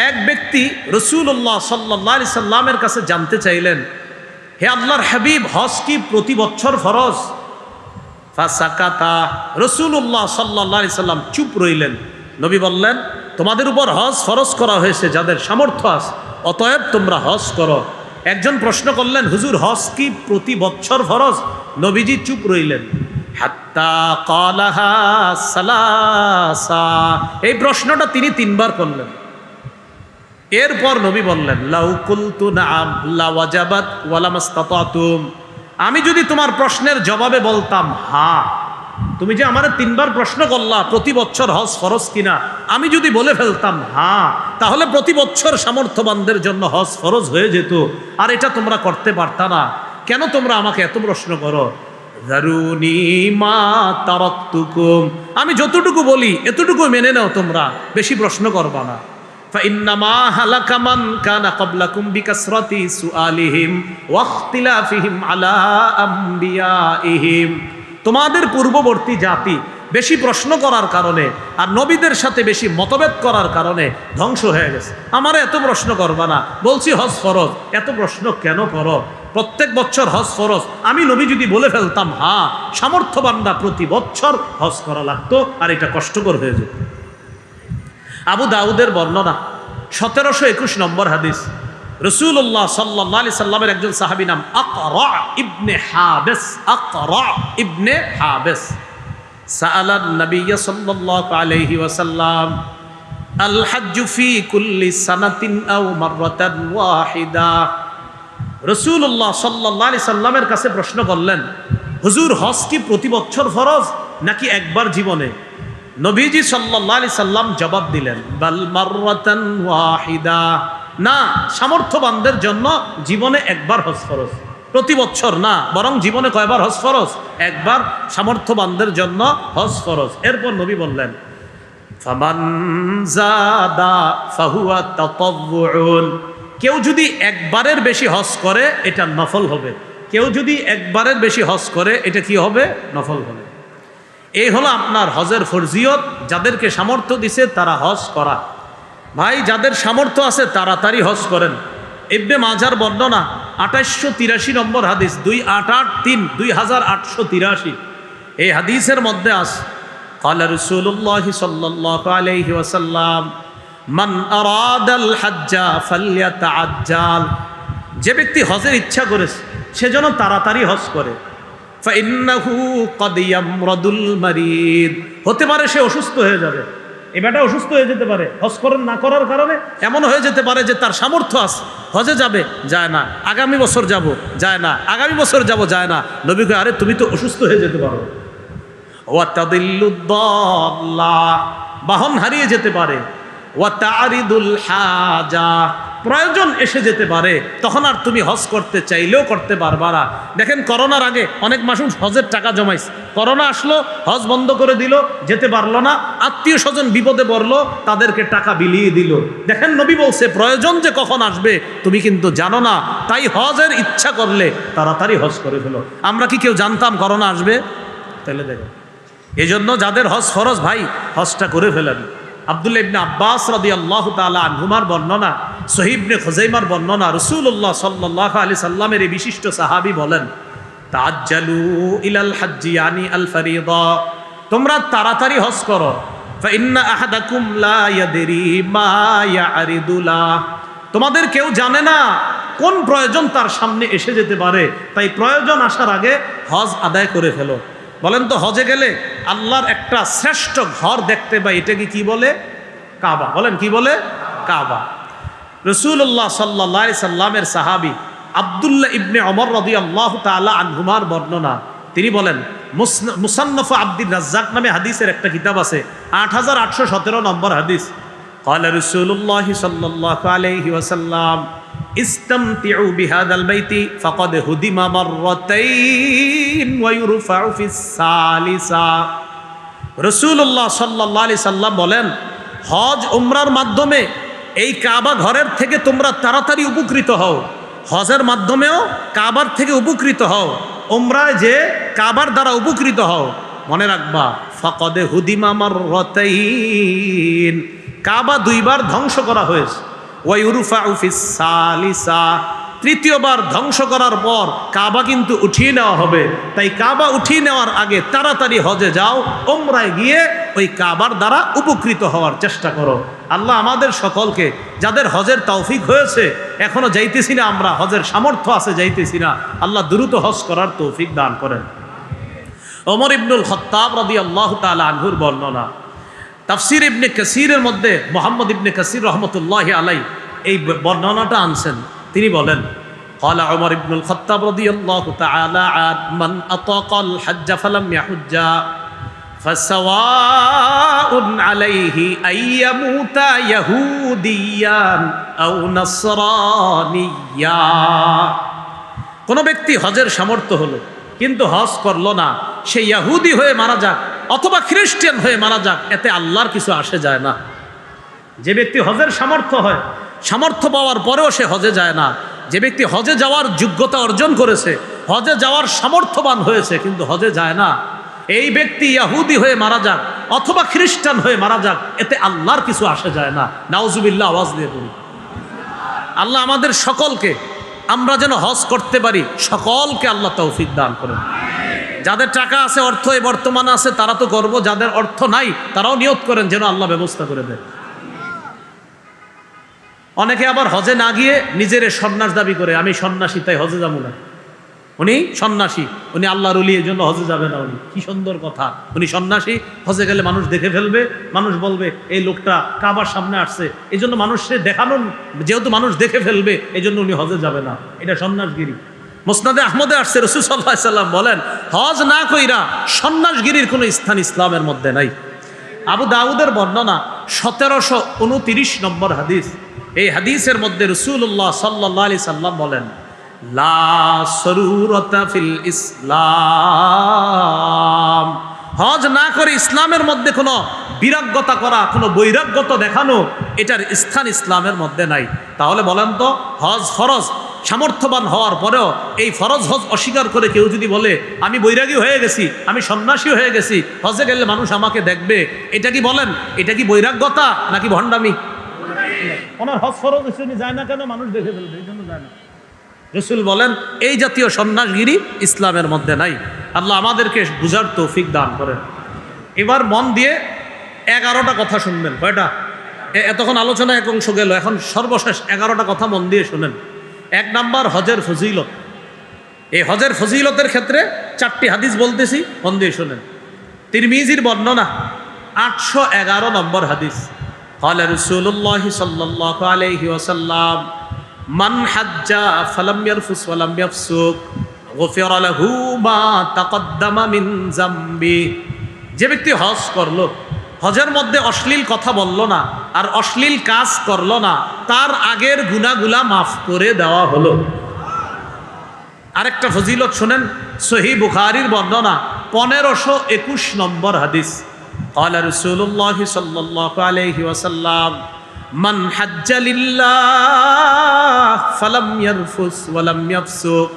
এক ব্যক্তি রাসূলুল্লাহ সাল্লাল্লাহু আলাইহি সাল্লামের কাছে জানতে চাইলেন, হে আল্লাহর হাবিব, হজ কি প্রতি বছর ফরজ? ফাসাকাতা, রাসূলুল্লাহ সাল্লাল্লাহু আলাইহি সাল্লাম চুপ রইলেন। নবী বললেন, তোমাদের উপর হজ ফরজ করা হয়েছে যাদের সামর্থ্য আছে, অতএব তোমরা হজ করো। একজন প্রশ্ন করলেন, হুজুর হজ কি প্রতি বছর ফরজ? নবীজি চুপ রইলেন। হাত্তা ক্বালাহা সালাসা, এই প্রশ্নটা তিনি 3 বার করলেন। এরপর নবী বললেন, লাউ কুলতু নাআম লাওয়াজাবাত ওয়ালামাসতাতাতুম, আমি যদি তোমার প্রশ্নের জবাবে বলতাম হ্যাঁ, তুমি যে আমার 3 বার প্রশ্ন করলা প্রতি বছর হজ ফরজ কিনা, আমি যদি বলে ফেলতাম হ্যাঁ, তাহলে প্রতি বছর সামর্থ্যবানদের জন্য হজ ফরজ হয়ে যেত, আর এটা তোমরা করতে পারতা না। কেন তোমরা আমাকে এত প্রশ্ন করো? যারুনি মা তারাকতুকুম, আমি যতটুকু বলি এতটুকু মেনে নাও, তোমরা বেশি প্রশ্ন করবা না। فإنما هلك من كان قبلكم بكثرة سؤالهم واختلافهم على أنبيائهم, তোমাদের পূর্ববর্তী জাতি বেশি প্রশ্ন করার কারণে আর নবীদের সাথে বেশি মতভেদ করার কারণে ধ্বংস হয়ে গেছে। আমার এত প্রশ্ন করবা না, বলছি হজ ফরজ, এত প্রশ্ন কেন করো? প্রত্যেক বছর হজ ফরজ, আমি নবী যদি বলে ফেলতাম হ্যাঁ, সামর্থ্যবানরা প্রতি বছর হজ করা লাগতো, আর এটা কষ্টকর হয়ে যেত। আবু দাউদের বর্ণনা 1721 নম্বর হাদিস, রাসূলুল্লাহ সাল্লাল্লাহু আলাইহি সাল্লামের একজন সাহাবী নাম আকরা ইবনে হাবিস, আকরা ইবনে হাবিস সাআলান নবী সাল্লাল্লাহু আলাইহি ওয়াসাল্লাম আল হজ্জু ফি কুল্লি সানাতিন আও মাররাতান ওয়াহিদা। রাসূলুল্লাহ সাল্লাল্লাহু আলাইহি সাল্লামের কাছে প্রশ্ন করলেন, হুজুর হজ কি প্রতি বছর ফরজ নাকি একবার জীবনে? নবীজি সাল্লাল্লাহু আলাইহি সাল্লাম জবাব দিলেন, বাল মাররাতান ওয়াহিদা, না, সামর্থ্যবানদের জন্য জীবনে একবার হজ ফরজ, প্রতি বছর না, বরং জীবনে কয়বার হজ ফরজ? একবার, সামর্থ্যবানদের জন্য হজ ফরজ। এরপর নবী বললেন, ফামান যাদা ফাহুয়া তাতাওউন, কেউ যদি একবারের বেশি হজ করে এটা নফল হবে, কেউ যদি একবারের বেশি হজ করে এটা কি হবে? নফল হবে। এই হলো আপনার হজের ফরজিয়ত। যাদেরকে সামর্থ্য দিছে তারা হজ করা। ভাই, যাদের সামর্থ্য আছে তাড়াতাড়ি হজ করেন। ইবনে মাজার বর্ণনা 2883 নম্বর হাদিস, 2883 এই হাদিসের মধ্যে আছে, ক্বালা রাসূলুল্লাহ সাল্লাল্লাহু আলাইহি ওয়াসাল্লাম মান আরাদাল হজ্জা ফালইয়াতাআজ্জাল, যে ব্যক্তি হজের ইচ্ছা করেছে সে যেন তাড়াতাড়ি হজ করে। ফাইন্নাহু ক্বাদ ইয়ামরাদুল মারিদ, হতে পারে সে অসুস্থ হয়ে যাবে, এই বেটা অসুস্থ হয়ে যেতে পারে হজ করেন না করার কারণে। এমন হয়ে যেতে পারে যে তার সামর্থ্য আছে, হজে যাবে, যায় না, আগামী বছর যাব, যায় না, আগামী বছর যাব, যায় না। নবী কয়, আরে তুমি তো অসুস্থ হয়ে যেতে পারো। ওয়া তাদিল্লুদ দাল্লা, বাহন হারিয়ে যেতে পারে। ওয়া তারিদুল হাজা, প্রয়োজন এসে যেতে পারে, তখন আর তুমি হজ করতে চাইলেও করতে পারবা না। দেখেন, করোনার আগে অনেক মানুষ হজের টাকা জমাইছে, করোনা আসলো, হজ বন্ধ করে দিল, যেতে পারলো না, আত্মীয় স্বজন বিপদে পড়লো, তাদেরকে টাকা বিলিয়ে দিল। দেখেন, নবী বলছে প্রয়োজন যে কখন আসবে তুমি কিন্তু জানো না, তাই হজের ইচ্ছা করলে তাড়াতাড়ি হজ করে ফেলো। আমরা কি কেউ জানতাম করোনা আসবে? তাহলে দেখেন, এই জন্য যাদের হজ ফরজ, ভাই হজটা করে ফেলেন। আব্দুল্লাহ ইবনে আব্বাস রাদিয়াল্লাহু তাআলা আনহুমার বর্ণনা, সহিহ ইবনে খুজাইমার বর্ণনা, রাসূলুল্লাহ সাল্লাল্লাহু আলাইহি সাল্লামের এই বিশিষ্ট সাহাবী বলেন, তাআজ্জালু ইলাল হজ্জি ইয়ানি আল ফরিদা, তোমরা তাড়াতাড়ি হজ করো। ফাইন্না আহাদাকুম লা ইয়াদরি মা ইয়ারিদুলা, তোমাদের কেউ জানে না কোন প্রয়োজন তার সামনে এসে যেতে পারে, তাই প্রয়োজন আসার আগে হজ আদায় করে ফেলো। বলেন তো হজে গেলে আল্লাহর একটা শ্রেষ্ঠ ঘর দেখতে পাই, এটাকে কি বলে? কাবা। বলেন কি বলে? কাবা। রাসূলুল্লাহ সাল্লাল্লাহু আলাইহি সাল্লামের সাহাবী আব্দুল্লাহ ইবনে ওমর রাদিয়াল্লাহু তাআলা আনহুমার বর্ণনা, তিনি বলেন, মুসান্নাফ আব্দুর রাজ্জাক নামে হাদিসের একটা কিতাব আছে, 8817 নম্বর হাদিস। قال رسول الله صلى الله عليه وسلم استمتعوا بهذا البيت فقد هدم مرتين ويرفع في الثالثة। রাসূলুল্লাহ সাল্লাল্লাহু আলাইহি সাল্লাম বলেন, হজ উমরার মাধ্যমে এই কাবা ঘরের থেকে তোমরা তাড়াতাড়ি উপকৃত হও। হজের মাধ্যমেও কাবার থেকে উপকৃত হও, উমরায় যে কাবার দ্বারা উপকৃত হও। মনে রাখবা, ফাকাদে হুদিমা মাররাতাইন, কাবা দুইবার ধ্বংস করা হয়েছে। ওয়ায়ুরফাউ ফিস সালিসা, তৃতীয়বার ধ্বংস করার পর কাবা কিন্তু উঠিয়ে নেওয়া হবে। তাই কাবা উঠিয়ে নেওয়ার আগে তাড়াতাড়ি হজে যাও, উমরায় গিয়ে ওই কাবার দ্বারা উপকৃত হওয়ার চেষ্টা করো। আল্লাহ আমাদের সকলকে, যাদের হজের তৌফিক হয়েছে এখনো যাইতেছি না আমরা, হজের সামর্থ্য আছে যাইতেছি না, আল্লাহ দ্রুত হজ করার তৌফিক দান করেন। ওমর ইবনুল খাত্তাব রাদিয়াল্লাহু তাআলা আনহুর বর্ণনা, তাফসীর ইবনে কাসীরের মধ্যে মুহাম্মদ ইবনে কাসীর রাহমাতুল্লাহি আলাইহি এই বর্ণনাটা আনছেন। তিনি বলেন, قال عمر بن الخطاب رضي الله تعالى عنه من أطاق الحج فلم يحج فسواء عليه أن يموت يهوديا أو نصرانيا। কোন ব্যক্তি হজের সামর্থ্য হলো কিন্তু হজ করলো না, সে ইহুদি হয়ে মারা যাক অথবা খ্রিস্টান হয়ে মারা যাক, এতে আল্লাহর কিছু আসে যায় না। যে ব্যক্তি হজের সামর্থ্য পাওয়ার পরেও সে হজে যায় না, যে ব্যক্তি হজে যাওয়ার যোগ্যতা অর্জন করেছে, হজে যাওয়ার সামর্থ্যবান হয়েছে কিন্তু হজে যায় না, এই ব্যক্তি ইহুদি হয়ে মারা যাক অথবা খ্রিস্টান হয়ে মারা যাক, এতে আল্লাহর কিছু আসে যায় না। নাউজুবিল্লাহ, আওয়াজ দিয়ে বলি। আল্লাহ আমাদের সকলকে, আমরা যেন হজ করতে পারি, সকলকে আল্লাহ তৌফিক দান করেন। যাদের টাকা আছে, অর্থ এই বর্তমানে আছে, তারা তো করবো, যাদের অর্থ নাই তারাও নিয়ত করেন যেন আল্লাহ ব্যবস্থা করে দেয়। অনেকে আবার হজে না গিয়ে নিজের সন্ন্যাস দাবি করে, আমি সন্ন্যাসী তাই হজে যাবো না। উনি সন্ন্যাসী, উনি আল্লাহর ওলি, এই জন্য হজে যাবে না। উনি কি সুন্দর কথা, উনি সন্ন্যাসী, হজে গেলে মানুষ দেখে ফেলবে, মানুষ বলবে এই লোকটা কাবার সামনে আসছে, এই জন্য মানুষকে দেখানো, যেহেতু মানুষ দেখে ফেলবে এই জন্য উনি হজে যাবে না, এটা সন্ন্যাসগিরি। মুসনাদে আহমদে আসছে, রাসূল সাল্লাল্লাহু আলাইহি সাল্লাম বলেন, হজ না কইরা সন্ন্যাসগিরির কোনো স্থান ইসলামের মধ্যে নাই। আবু দাউদের বর্ণনা 1729 নম্বর হাদিস। এই হাদিসের মধ্যে রাসূলুল্লাহ সাল্লাল্লাহু আলাইহি সাল্লাম বলেন, লা সরুরতা ফিল ইসলাম, হজ না করে ইসলামের মধ্যে কোনো বিরাগ্যতা করা, কোনো বৈরাগ্যতা দেখানো, এটার স্থান ইসলামের মধ্যে নাই। তাহলে বলেন তো, হজ ফরজ, সামর্থ্যবান হওয়ার পরেও এই ফরজ হজ অস্বীকার করে কেউ যদি বলে আমি বৈরাগী হয়ে গেছি, আমি সন্ন্যাসী হয়ে গেছি, হজে গেলে মানুষ আমাকে দেখবে, এটা কি বলেন, এটা কি বৈরাগ্যতা নাকি ভণ্ডামি? ওনার হজ ফরজ হিসেবে যায় না কেন? মানুষ দেখে ফেলবে, এই জন্য যায় না। রাসূল বলেন এই জাতীয় সন্ন্যাসগিরি ইসলামের মধ্যে নাই। আল্লাহ আমাদেরকে বুঝার তৌফিক দান করেন। এবার মন দিয়ে 11টা কথা শুনবেন। কয়টা? এতক্ষণ আলোচনা এক অংশ গেল, এখন সর্বশেষ 11টা কথা মন দিয়ে শুনেন। 1 নাম্বার, হজের ফজিলত। এই হজের ফজিলতের ক্ষেত্রে 4টি হাদিস বলতেছি, মন দিয়ে শুনেন। তিরমিজির বর্ণনা 811 নম্বর হাদিস। قال رسول الله صلى الله عليه وسلم من حج فلم يرفث ولم يفسق غفر له ما تقدم من ذنبه। যে ব্যক্তি হজ করলো, হজের মধ্যে অশ্লীল কথা বলল না আর অশ্লীল কাজ করলো না, তার আগের গুনাহগুলা মাফ করে দেওয়া হলো। আরেকটা ফজিলত শুনেন, সহিহ বুখারীর বর্ণনা 1521 নম্বর হাদিস। قال رسول الله صلى الله عليه وسلم من حج لله فلم يرفث ولم يفسق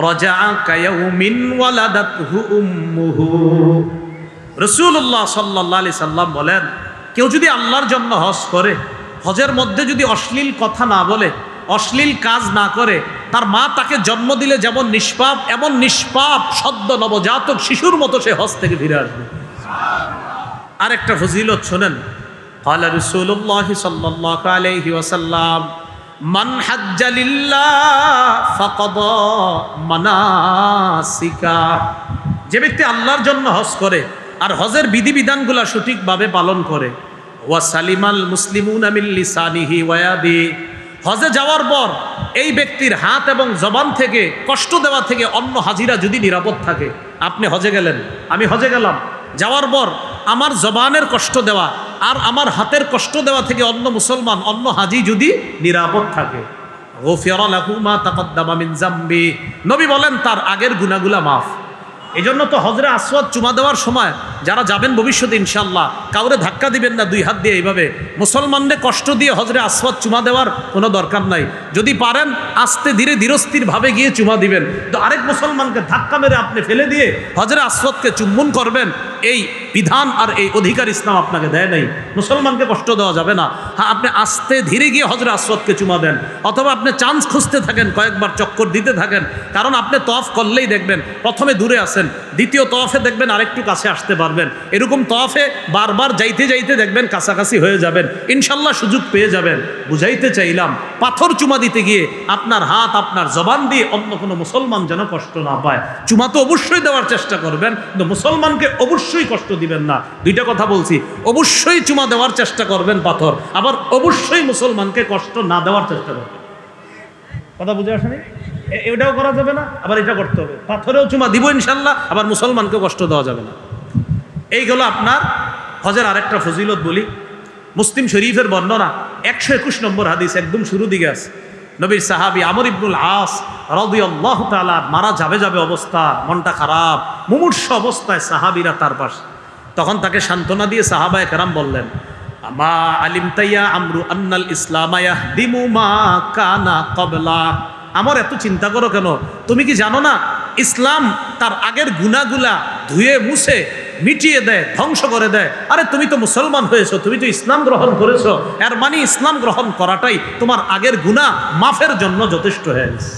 رجع كيوم ولدته أمه। রাসূলুল্লাহ সাল্লাল্লাহু আলাইহি সাল্লাম বলেন, কেউ যদি আল্লাহর জন্য হজ করে, হজের মধ্যে যদি অশ্লীল কথা না বলে, অশ্লীল কাজ না করে, তার মা তাকে জন্ম দিলে যেমন নিষ্পাপ, এমন নিষ্পাপ সদ্য নবজাতক শিশুর মতো সে হজ থেকে ফিরে আসবে। আরেকটা ফজিলত শোনেন, قال رسول الله صلى الله عليه وسلم মান হাজ্জা লিল্লাহ ফাকাদা মানাসিকা, যে ব্যক্তি আল্লাহর জন্য হজ করে আর হজের বিধিবিধানগুলো সঠিকভাবে পালন করে, ওয়া সালিমাল মুসলিমুনা মিন লিসানিহি ওয়া ইয়াদিহি, হজে যাওয়ার পর এই ব্যক্তির হাত এবং জবান থেকে কষ্ট দেওয়া থেকে অন্য হাজিরা যদি নিরাপদ থাকে। আপনি হজে গেলেন, আমি হজে গেলাম, যাওয়ার পর আমার জবানের কষ্ট দেওয়া আর আমার হাতের কষ্ট দেওয়া থেকে অন্য মুসলমান, অন্য হাজি যদি নিরাপদ থাকে, গফিরা লাহু মা তাকাদ্দামা মিন যামবি, নবী বলেন তার আগের গুনাহগুলো মাফ। এই জন্য তো হজরে আসওয়াদ চুমা দেওয়ার সময় যারা যাবেন ভবিষ্যতে ইনশাল্লাহ, কাউরে ধাক্কা দিবেন না দুই হাত দিয়ে, এইভাবে মুসলমানদের কষ্ট দিয়ে হজরে আসওয়াদ চুমা দেওয়ার কোনো দরকার নাই। যদি পারেন আস্তে ধীরে ধীরস্থিরভাবে গিয়ে চুমা দিবেন, তো আরেক মুসলমানকে ধাক্কা মেরে আপনি ফেলে দিয়ে হজরে আসওয়াদকে চুম্বন করবেন, এই বিধান আর এই অধিকার ইসলাম আপনাকে দেয় নাই। মুসলমানকে কষ্ট দেওয়া যাবে না। হ্যাঁ, আপনি আস্তে ধীরে গিয়ে হজরে আসওয়াদকে চুমা দেন, অথবা আপনি চান্স খুঁজতে থাকেন, কয়েকবার চক্কর দিতে থাকেন। কারণ আপনি তওয়াফ করলেই দেখবেন প্রথমে দূরে আছেন, দ্বিতীয় তওয়াফে দেখবেন আরেকটু কাছে আসতে পারবেন, এরকম তওয়াফে বারবার যাইতে যাইতে দেখবেন কাছাকাছি হয়ে যাবেন, ইনশাল্লাহ সুযোগ পেয়ে যাবেন। বুঝাইতে চাইলাম, পাথর চুমা দিতে গিয়ে আপনার হাত আপনার জবান দিয়ে অন্য কোনো মুসলমান যেন কষ্ট না পায়। চুমা তো অবশ্যই দেওয়ার চেষ্টা করবেন, কিন্তু মুসলমানকে অবশ্যই কষ্ট দিবেন না। দুইটা কথা বলছি, অবশ্যই চুমা দেওয়ার চেষ্টা করবেন পাথর, আবার অবশ্যই মুসলমানকে কষ্ট না দেওয়ার চেষ্টা করবেন। কথা বুঝে আসেনি? এটাও করা যাবে না, আবার এটা করতে হবে। পাথরেও চুমা দিব ইনশাল্লাহ, আবার মুসলমানকে কষ্ট দেওয়া যাবে না। এইগুলো আপনার হজের আরেকটা ফজিলত বলি। মুসলিম শরীফের বর্ণনা 121 নম্বর হাদিস, একদম শুরু দিকে আছে। নবীর সাহাবী আমর ইবনুল আস রাদিয়াল্লাহু তাআলা মারা যাবে অবস্থা, মনটা খারাপ, মুমূর্ষ অবস্থায় সাহাবীরা তার পাশে। তখন তাকে সান্ত্বনা দিয়ে সাহাবায়ে কেরাম বললেন, আমা আলিমতা ইয়া আমরু আন্নাল ইসলামা ইয়াহদিমু মা কানা ক্বাবলা। আমার এত চিন্তা করো কেন? তুমি কি জানো না ইসলাম তার আগের গুনাহগুলা ধুয়ে মুছে মিটিয়ে দেয়, ধ্বংস করে দেয়। আরে তুমি তো মুসলমান হয়েছো, তুমি তো ইসলাম গ্রহণ করেছো, এর মানে ইসলাম গ্রহণ করাটাই তোমার আগের গুনাহ মাফের জন্য যথেষ্ট হয়ে গেছে।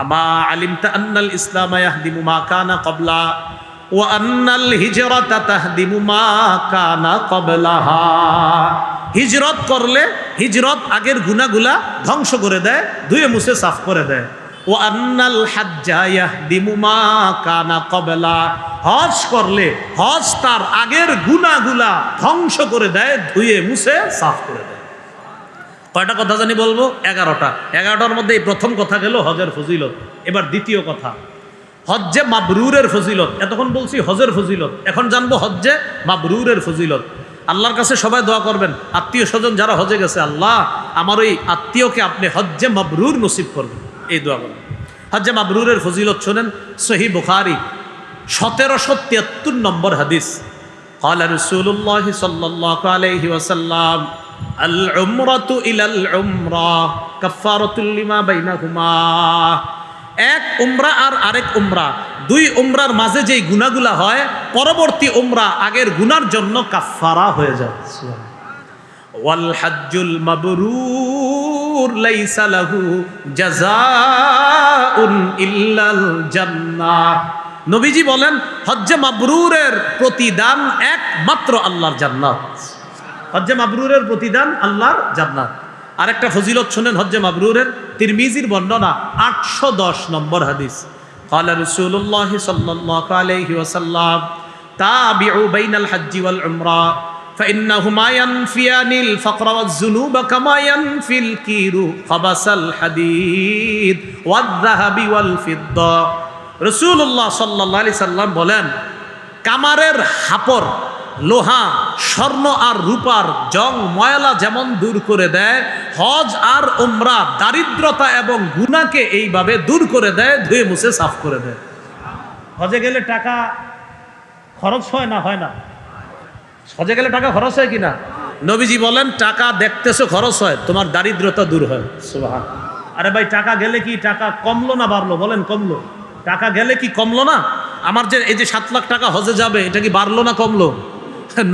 আমা আলিমতা আন্নাল ইসলামা ইয়াহদিমু মা কানা ক্বাবলা ওয়া আন্নাল হিজরাতা তাহদিমু মা কানা ক্বাবলাহা। হিজরত করলে হিজরত আগের গুনাহগুলা ধ্বংস করে দেয়, ধুয়ে মুছে সাফ করে দেয়। ওয়া আন্নাল হাজ্জা ইয়াহদিমু মা কানা ক্বাবলা। হজ করলে হজ তার আগের গুনাহগুলা ধ্বংস করে দেয়, ধুয়ে মুছে সাফ করে দেয়। কয়টা কথা জানি বলবো? 11টা। 11টার মধ্যে এই প্রথম কথা গেল হজের ফজিলত। এবার দ্বিতীয় কথা, হজ্জে মাবরুরের ফজিলত। এতক্ষণ বলছি হজের ফজিলত, এখন জানবো হজ্জে মাবরুরের ফজিলত। আল্লাহর কাছে সবাই দোয়া করবেন, আত্মীয় স্বজন যারা হজে গেছে, আল্লাহ আমার ওই আত্মীয়কে আপনি হজ্জে মাবরুর নসিব করবেন, এই দোয়া করবেন। হজ্জে মাবরুরের ফজিলত শোনেন, সহিহ বুখারী 1773 নম্বর হাদিস। قال رسول الله صلى الله عليه وسلم العمرة إلى العمرة كفارة لما بينهما। এক উমরা আর আরেক উমরা, দুই উমরার মাঝে যেই গুনাহগুলা হয়, পরবর্তী উমরা আগের গুনার জন্য কাফফারা হয়ে যায়। ওয়াল হজ্জুল মাবরুর লাইসা লাহু জাযাউন ইল্লাল জান্নাহ। নবীজি বলেন হজ্জে মাবরুরের প্রতিদান একমাত্র আল্লাহর জান্নাত। হজ্জে মাবরুরের প্রতিদান আল্লাহর জান্নাত। আরেকটা ফজিলত শুনেন হজ্জে মাবরুরের, তিরমিজির বর্ণনা 810 নম্বর হাদিস। قال رسول الله صلى الله عليه وسلم تابعوا بين الحج والعمرة فإنهما ينفيان الفقر والذنوب كما ينفي الكير خبث الحديد والذهب والفضة। রাসূলুল্লাহ সাল্লাল্লাহু আলাইহি সাল্লাম বলেন, কামারের হাপর, লোহা, স্বর্ণ আর রূপার জং ময়লা যেমন দূর করে দেয়, হজ আর উমরা দারিদ্রতা এবং গুনাহকে এইভাবে দূর করে দেয়, ধুয়ে মুছে সাফ করে দেয়। হজে গেলে টাকা খরচ হয় না? হয় না? হজে গেলে টাকা খরচ হয় কিনা? নবীজি বলেন টাকা দেখতেছো খরচ হয়, তোমার দারিদ্রতা দূর হয়। সুবহানাল্লাহ। আরে ভাই, টাকা গেলে কি টাকা কমলো না বাড়লো? বলেন কমলো। টাকা গেলে কি কমলো না? আমার যে এই যে 7 লাখ টাকা হজে যাবে, এটা কি বাড়লো না কমলো?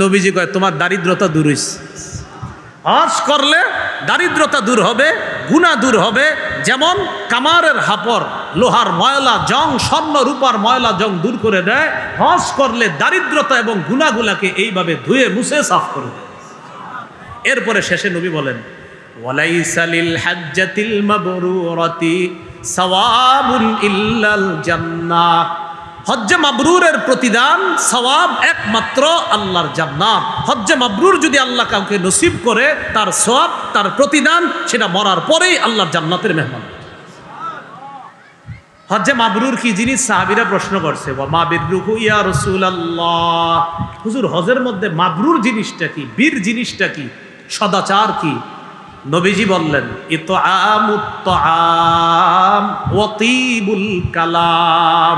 নবীজি কয় তোমার দারিদ্রতা দূর হইছে। হজ করলে দারিদ্রতা দূর হবে, গুনাহ দূর হবে। যেমন কামারের হাপর, লোহার ময়লা জং, স্বর্ণ রূপার ময়লা জং দূর করে দেয়, হজ করলে দারিদ্রতা এবং গুনাহগুলাকে এইভাবে ধুয়ে মুছে সাফ করে দেয়। এরপরে শেষে নবী বলেন ওয়ালাইসা লিল হাজ্জাতিল মাবরুরাতি সাওয়াবুন ইল্লাল জান্নাহ। হজ্জে মাবরুরের প্রতিদান সওয়াব একমাত্র আল্লাহর জান্নাত। হজ্জে মাবরুর যদি আল্লাহ কাউকে নসিব করে, তার সওয়াব, তার প্রতিদান সেটা মরার পরেই আল্লাহর জান্নাতের মেহমান। হজ্জে মাবরুর কি জিনিস? সাহাবীরা প্রশ্ন করছে, ওয়া মা বিররুহু ইয়া রাসূলুল্লাহ। হুজুর, হজের মধ্যে মাবরুর জিনিসটা কি, বীর জিনিসটা কি, সদাচার কি? নবীজি বললেন, ইতআমুত তাআম ওয়া তিবুল কালাম।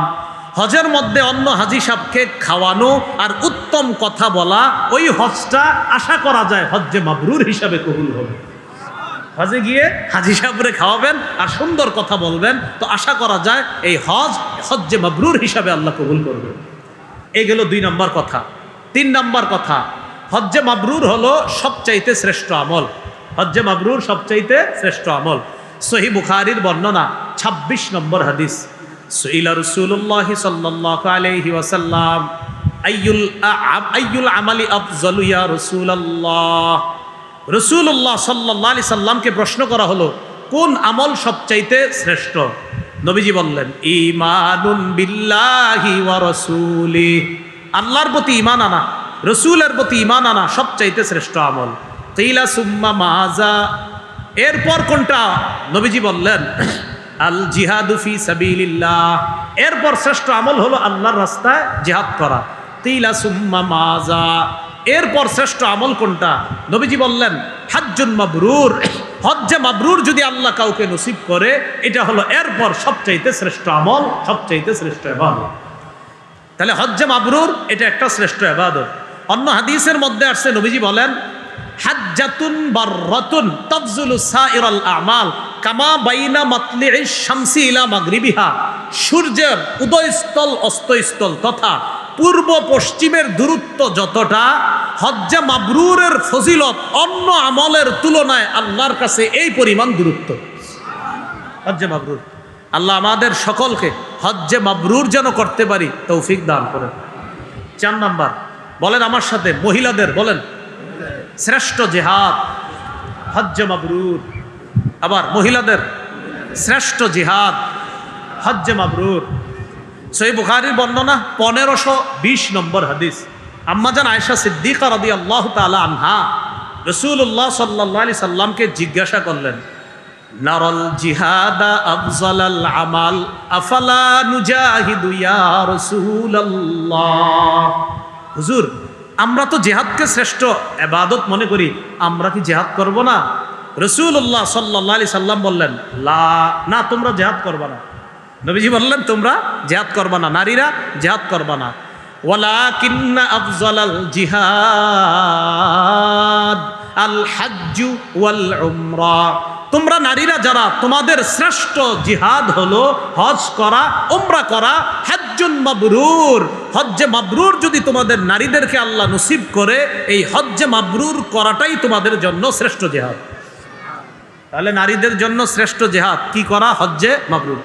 হজের মধ্যে অন্য হাজি সাহেবকে খাওয়ানো আর উত্তম কথা বলা, ওই হজটা আশা করা যায় হজ্জে মাবরুর হিসাবে কবুল হবে। হজে গিয়ে হাজি সাহেবরে খাওয়াবেন আর সুন্দর কথা বলবেন, তো আশা করা যায় এই হজ্জে মাবরুর হিসাবে আল্লাহ কবুল করবেন। এই গেল 2 নম্বর কথা। 3 নম্বর কথা, হজ্জে মাবরুর হলো সবচাইতে শ্রেষ্ঠ আমল। হজ্জে মাবরুর সবচাইতে শ্রেষ্ঠ আমল। সহিহ বুখারীর বর্ণনা, 26 নম্বর হাদিস। সুইলা রাসূলুল্লাহ সাল্লাল্লাহু আলাইহি ওয়াসাল্লাম আইয়ুল আমালি আফজালু ইয়া রাসূলুল্লাহ। রাসূলুল্লাহ সাল্লাল্লাহু আলাইহি সাল্লামকে প্রশ্ন করা হলো, কোন আমল সবচাইতে শ্রেষ্ঠ? নবীজি বললেন, ঈমানুন বিল্লাহি ওয়া রাসূলিহি। আল্লাহর প্রতি ঈমান আনা, রাসূলের প্রতি ঈমান আনা সবচাইতে শ্রেষ্ঠ আমল। কিলা সুম্মা মাযা, এরপর কোনটা? নবীজি বললেন, আল জিহাদু ফি সাবিলিল্লাহ। এরপর শ্রেষ্ঠ আমল হলো আল্লাহর রাস্তায় জিহাদ করা। কিলা সুম্মা মাযা, এরপর শ্রেষ্ঠ আমল কোনটা? নবীজি বললেন, হাজ্জুন মাবরুর। হজ্জে মাবরুর যদি আল্লাহ কাউকে নসিব করে, এটা হলো এরপর সবচাইতে শ্রেষ্ঠ আমল, সবচাইতে শ্রেষ্ঠ ইবাদত। তাহলে হজ্জে মাবরুর এটা একটা শ্রেষ্ঠ ইবাদত। অন্য হাদিসের মধ্যে আসছে, নবীজি বলেন, হাজ্জাতুন বাররাতুন তাফজুলু সাইরাল আমাল কামা বাইনা মাতলিইশ শামসি ইলা মাগরিবিহা। সূর্যের উদয়স্থল অস্তস্থল তথা পূর্ব পশ্চিমের দূরত্ব যতটা, হজ্জে মাবরুরের ফজিলত অন্য আমলের তুলনায় আল্লাহর কাছে এই পরিমাণ দূরত্ব। হজ্জে মাবরুর। আল্লাহ আমাদের সকলকে হজ্জে মাবরুর যেন করতে পারি তৌফিক দান করেন। 4 নাম্বার, বলেন আমার সাথে, মহিলাদের বলেন, শ্রেষ্ঠ জিহাদ হজ্জে মাবরুর। আবার মহিলাদের শ্রেষ্ঠ জিহাদ হজ্জে মাবরুর। সহিহ বুখারীর বর্ণনা, 1520 নম্বর হাদিস। আম্মাজান আয়েশা সিদ্দিকা রাদিয়াল্লাহু তাআলা আনহা রাসূলুল্লাহ সাল্লাল্লাহু আলাইহি সাল্লামকে জিজ্ঞাসা করলেন, নারাল জিহাদা আফজালাল আমাল আফালা নুজাহিদু ইয়া রাসূলুল্লাহ। হুজুর, আমরা তো জিহাদকে শ্রেষ্ঠ ইবাদত মনে করি, আমরা কি জিহাদ করব না? রাসূলুল্লাহ সাল্লাল্লাহু আলাইহি সাল্লাম বললেন, লা, না, তোমরা জিহাদ করবা না। নবীজি বললেন, তোমরা জিহাদ করবা না, নারীরা জিহাদ করবা না। ওয়ালাকিন্না আফজালাল জিহাদ আল হাজ্জু ওয়াল উমরা। তোমরা নারীরা যারা, তোমাদের শ্রেষ্ঠ জিহাদ হলো হজ করা, উমরা করা। হাজ্জুন মাবরুর, হজ্জে মাবরুর যদি তোমাদের নারীদেরকে আল্লাহ নসিব করে, এই হজ্জে মাবরুর করাটাই তোমাদের জন্য শ্রেষ্ঠ জিহাদ। তাহলে নারীদের জন্য শ্রেষ্ঠ জিহাদ কি করা? হজ্জে মাবরুর।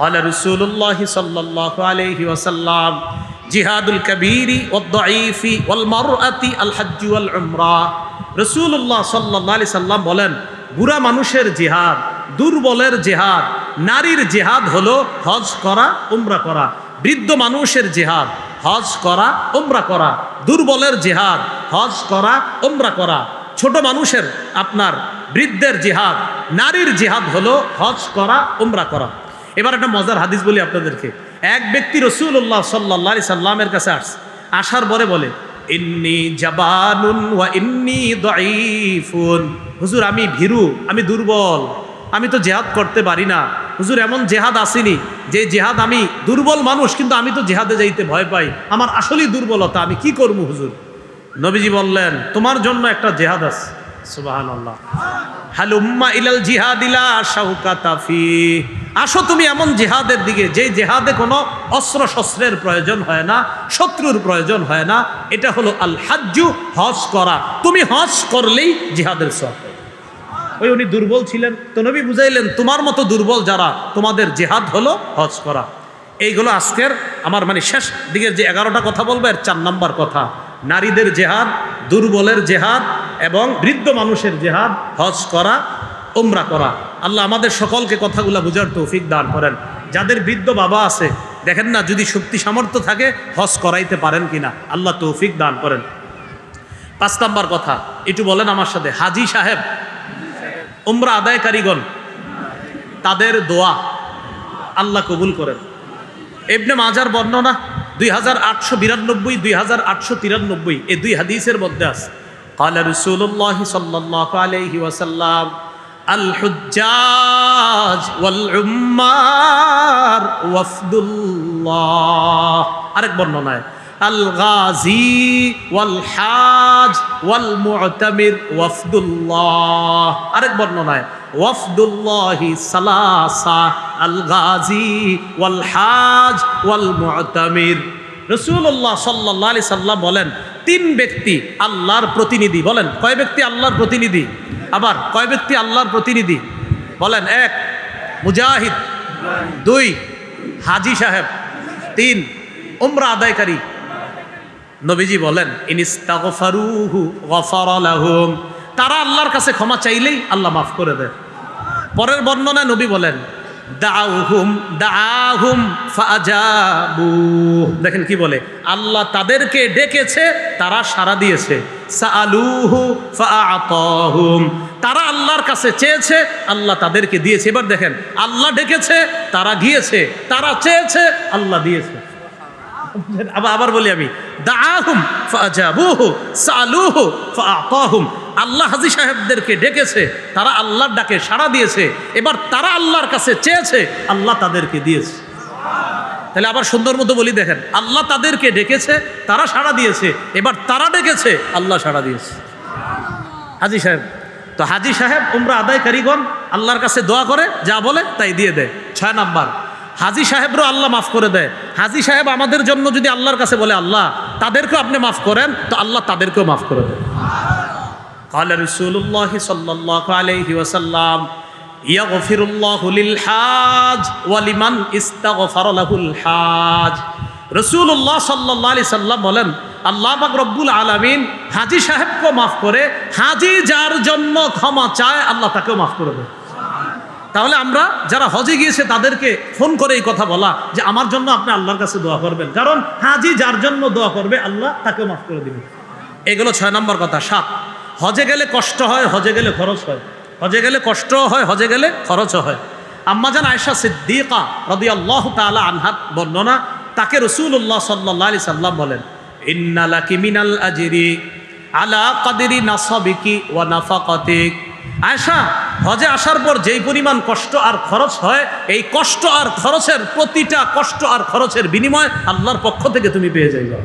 قال رسول الله صلى الله عليه وسلم جهاد الكبير والضعيف والمرأة الحج والعمرة। রাসূলুল্লাহ সাল্লাল্লাহু আলাইহি সাল্লাম বলেন, বুড়া মানুষের জিহাদ, দুর্বলের জিহাদ, নারীর জিহাদ হলো হজ করা, উমরা করা। বৃদ্ধ মানুষের জিহাদ হজ করা, উমরা করা। দুর্বলের জিহাদ হজ করা, উমরা করা। ছোট মানুষের, আপনার বৃদ্ধের জিহাদ, নারীর জিহাদ হলো হজ করা, উমরা করা। এবার একটা মজার হাদিস বলি আপনাদেরকে। এক ব্যক্তি রাসূলুল্লাহ সাল্লাল্লাহু আলাইহি সাল্লামের কাছে আসার পরে বলে, ইন্নী জাবানুন ওয়া ইন্নী দাঈফুন। হুজুর, আমি ভীরু, আমি দুর্বল, আমি তো জিহাদ করতে পারি না। হুজুর, এমন জিহাদ আসেনি যে জিহাদ, আমি দুর্বল মানুষ কিন্তু আমি তো জিহাদে যাইতে ভয় পাই, আমার আসলেই দুর্বলতা, আমি কি করব হুজুর? নবীজি বললেন, তোমার জন্য একটা জিহাদ আছে। সুবহানাল্লাহ। হালুম্মা ইলাল জিহাদিলা শাউকাতা ফি। আসো তুমি এমন জিহাদের দিকে, যে জিহাদে কোনো অস্ত্র শস্ত্রের প্রয়োজন হয় না, শত্রুর প্রয়োজন হয় না। এটা হলো আল হাজ্জু, হজ করা। তুমি হজ করলেই জিহাদের সওয়াব। ওই উনি দুর্বল ছিলেন, তো নবী বুঝাইলেন, তোমার মতো দুর্বল যারা, তোমাদের জিহাদ হলো হজ করা। এইগুলো আজকের আমার শেষ দিকের যে 11টা কথা বলবো, এর 4 নাম্বার কথা, নারীদের জিহাদ, দুর্বলের জিহাদ, এবং বৃদ্ধ মানুষের জিহাদ, হজ করা, উমরা করা। আল্লাহ আমাদের সকলকে কথাগুলো বুঝার তৌফিক দান করেন। যাদের বৃদ্ধ বাবা আছে দেখেন না, যদি শক্তি সামর্থ্য থাকে হজ করাইতে পারেন কিনা, আল্লাহ তৌফিক দান করেন। 5 নম্বর কথা একটু বলেন আমার সাথে, হাজি সাহেব, উমরা আদায়কারীগণ, তাদের দোয়া আল্লাহ কবুল করেন। ইবনে মাজার বর্ণনা 2892, 2893 এই 2 হাদিসের মধ্যে আছে, ক্বালা রাসূলুল্লাহ সাল্লাল্লাহু আলাইহি ওয়াসাল্লাম আল হুজ্জাজ ওয়াল উম্মার ওয়াফদুল্লাহ। আরেক বর্ণনায় আল গাজী ওয়াল হাজ ওয়াল মু'তামির ওয়াফদুল্লাহ। আরেক বর্ণনায় ওয়াফদুল্লাহি সালাসা আল গাজী ওয়াল হাজ ওয়াল মু'তামির। রাসূলুল্লাহ সাল্লাল্লাহু আলাইহি সাল্লাম বলেন 3 ব্যক্তি আল্লাহর প্রতিনিধি। বলেন কয় ব্যক্তি আল্লাহর প্রতিনিধি? আবার কয় ব্যক্তি আল্লাহর প্রতিনিধি? বলেন 1 মুজাহিদ, 2 হাজি সাহেব, 3 উমরা আদায়কারী। নবীজি বলেন ইনিস্তাগফারুহু গফারা লাহুম, তারা আল্লাহর কাছে ক্ষমা চাইলেই আল্লাহ মাফ করে দেয়। পরের বর্ণনায় নবী বলেন দাআহুম ফাআজাবু। দেখেন কি বলে, আল্লাহ তাদেরকে ডেকেছে, তারা সাড়া দিয়েছে। সাআলুহু ফাআতাহুম, তারা আল্লাহর কাছে চেয়েছে, আল্লাহ তাদেরকে দিয়েছে। এবার দেখেন, আল্লাহ ডেকেছে, তারা গিয়েছে, তারা চেয়েছে, আল্লাহ দিয়েছে। আবার বলি আমি, দাআহুম ফাআজাবুহু সাআলুহু ফাআতাহুম। আল্লাহ হাজী সাহেবদেরকে ডেকেছে, তারা আল্লাহর ডাকে সাড়া দিয়েছে। এবার তারা আল্লাহর কাছে চেয়েছে, আল্লাহ তাদেরকে দিয়েছে। তাহলে আবার সুন্দর মতো বলি, দেখেন, আল্লাহ তাদেরকে ডেকেছে, তারা সাড়া দিয়েছে। এবার তারা ডেকেছে, আল্লাহ সাড়া দিয়েছে। হাজী সাহেব তো হাজী সাহেব উমরা আদায়কারীগণ আল্লাহর কাছে দোয়া করে, যা বলে তাই দিয়ে দেয়। 6 নাম্বার, হাজী সাহেবরও আল্লাহ মাফ করে দেয়। হাজী সাহেব আমাদের জন্য যদি আল্লাহর কাছে বলে আল্লাহ তাদেরকেও আপনি মাফ করেন, তো আল্লাহ তাদেরকেও মাফ করে দেয়। قال رسول الله صلى الله عليه وسلم يغفر الله للحاج ولمن استغفر له الحاج। রাসূলুল্লাহ সাল্লাল্লাহু আলাইহি সাল্লাম বলেন, আল্লাহ পাক রব্বুল আলামিন হাজী সাহেবকে মাফ করে, হাজী যার জন্য ক্ষমা চায় আল্লাহ তাকেও মাফ করে দেয়। তাহলে আমরা যারা হজে গিয়েছে তাদেরকে ফোন করে এই কথা বলা যে আমার জন্য আপনি আল্লাহর কাছে দোয়া করবেন, কারণ হাজী যার জন্য দোয়া করবে আল্লাহ তাকেও মাফ করে দিবেন। এগুলো 6 নম্বর কথা। 7, হজে গেলে কষ্ট হয়, হজে গেলে খরচ হয়। হজে গেলে কষ্ট হয়, হজে গেলে খরচও হয়। আম্মাজান আয়েশা সিদ্দিকা রাদিয়াল্লাহু তাআলা আনহা বর্ণনা, তাকে রাসূলুল্লাহ সাল্লাল্লাহু আলাইহি সাল্লাম বলেন, ইন্না লাকি মিনাল আজরি আলা কদরি নাসাবিকি ওয়া নাফাকাতিক। আয়েশা, হজে আসার পর যেই পরিমাণ কষ্ট আর খরচ হয়, এই কষ্ট আর খরচের প্রতিটা কষ্ট আর খরচের বিনিময় আল্লাহর পক্ষ থেকে তুমি পেয়ে যাইবা।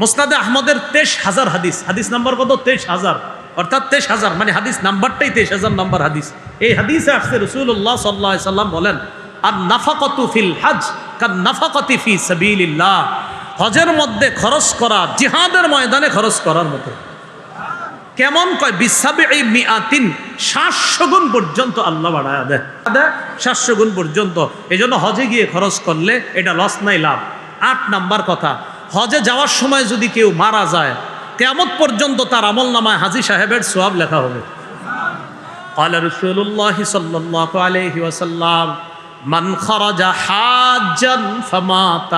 মুসনাদে আহমদের 23,000 হাদিস, হাদিস নাম্বার কত? 23,000, অর্থাৎ 23,000 মানে হাদিস নাম্বারটাই 23,000 নাম্বার হাদিস। এই হাদিসে আসছে রাসূলুল্লাহ সাল্লাল্লাহু আলাইহি সাল্লাম বলেন, আর নাফাকাতু ফিল হজ কান নাফাকাতি ফি সাবিলিল্লাহ। হজের মধ্যে খরচ করা জিহাদের ময়দানে খরচ করার মতো। কেমন? কয় বিসাবিই মিআতিন, 700 গুণ পর্যন্ত আল্লাহ বাড়ায় দেয়, 700 গুণ পর্যন্ত। এজন্য হজে গিয়ে খরচ করলে এটা লস নাই, লাভ। 8 নাম্বার কথা, হজে যাওয়ার সময় যদি কেউ মারা যায়, কিয়ামত পর্যন্ত তার আমলনামায় হাজী সাহেবের সওয়াব লেখা হবে। قال رسول الله صلى الله عليه وسلم من خرج حاجا فمات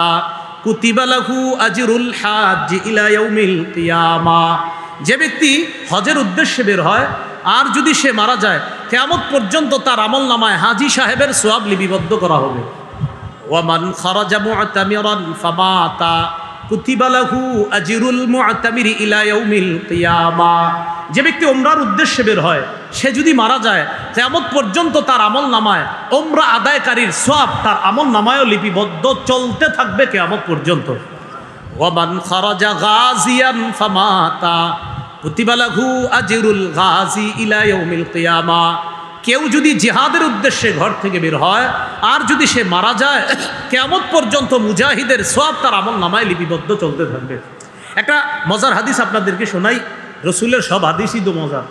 كتب له اجر الحاج الى يوم القيامه। যে ব্যক্তি হজের উদ্দেশ্যে বের হয় আর যদি সে মারা যায়, কিয়ামত পর্যন্ত তার আমলনামায় হাজী সাহেবের সওয়াব লিপিবদ্ধ করা হবে। ওয়ামান খারাজা মু'তামিরান ফামাতা কুতিবা লাহু আজরুল মু'তামিরি ইলা ইয়াউমিল কিয়ামা। যে ব্যক্তি উমরার উদ্দেশ্যে বের হয়, সে যদি মারা যায়, কিয়ামত পর্যন্ত তার আমলনামায় উমরা আদায়কারীর সওয়াব তার আমলনামায়ও লিপিবদ্ধ চলতে থাকবে কিয়ামত পর্যন্ত। ওয়ামান খারাজা গাজিয়ান ফামাতা কুতিবা লাহু আজরুল গাজি ইলা ইয়াউমিল কিয়ামা। কেউ যদি জিহাদের উদ্দেশ্যে ঘর থেকে বের হয় আর যদি সে মারা যায়, কিয়ামত পর্যন্ত মুজাহিদের সওয়াব তার আমলনামায় লিপিবদ্ধ চলতে থাকবে। একটা মজার হাদিস আপনাদেরকে শোনাই। রসুলের সব হাদিসই তো মজার।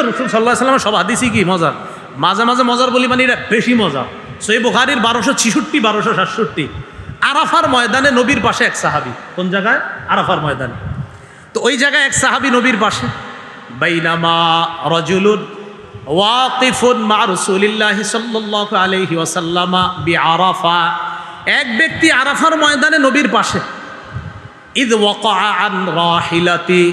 রসুল সাল্লাল্লাহু আলাইহি ওয়াসাল্লামের সব হাদিসই কি মজার। মাঝে মাঝে মজার বলি মানে এটা বেশি মজা। সহিহ বুখারীর 1266, 1267। আরাফার ময়দানে নবীর পাশে এক সাহাবী। কোন জায়গায়? আরাফার ময়দানে। তো ওই জায়গায় এক সাহাবী নবীর পাশে, বাইনামা রাজুলুন ওয়াকিফুন মা রাসূলিল্লাহি সাল্লাল্লাহু আলাইহি ওয়াসাল্লাম বিআরাফা, এক ব্যক্তি আরাফার ময়দানে নবীর পাশে। ইদ ওয়াকা আন রাহিলাতি,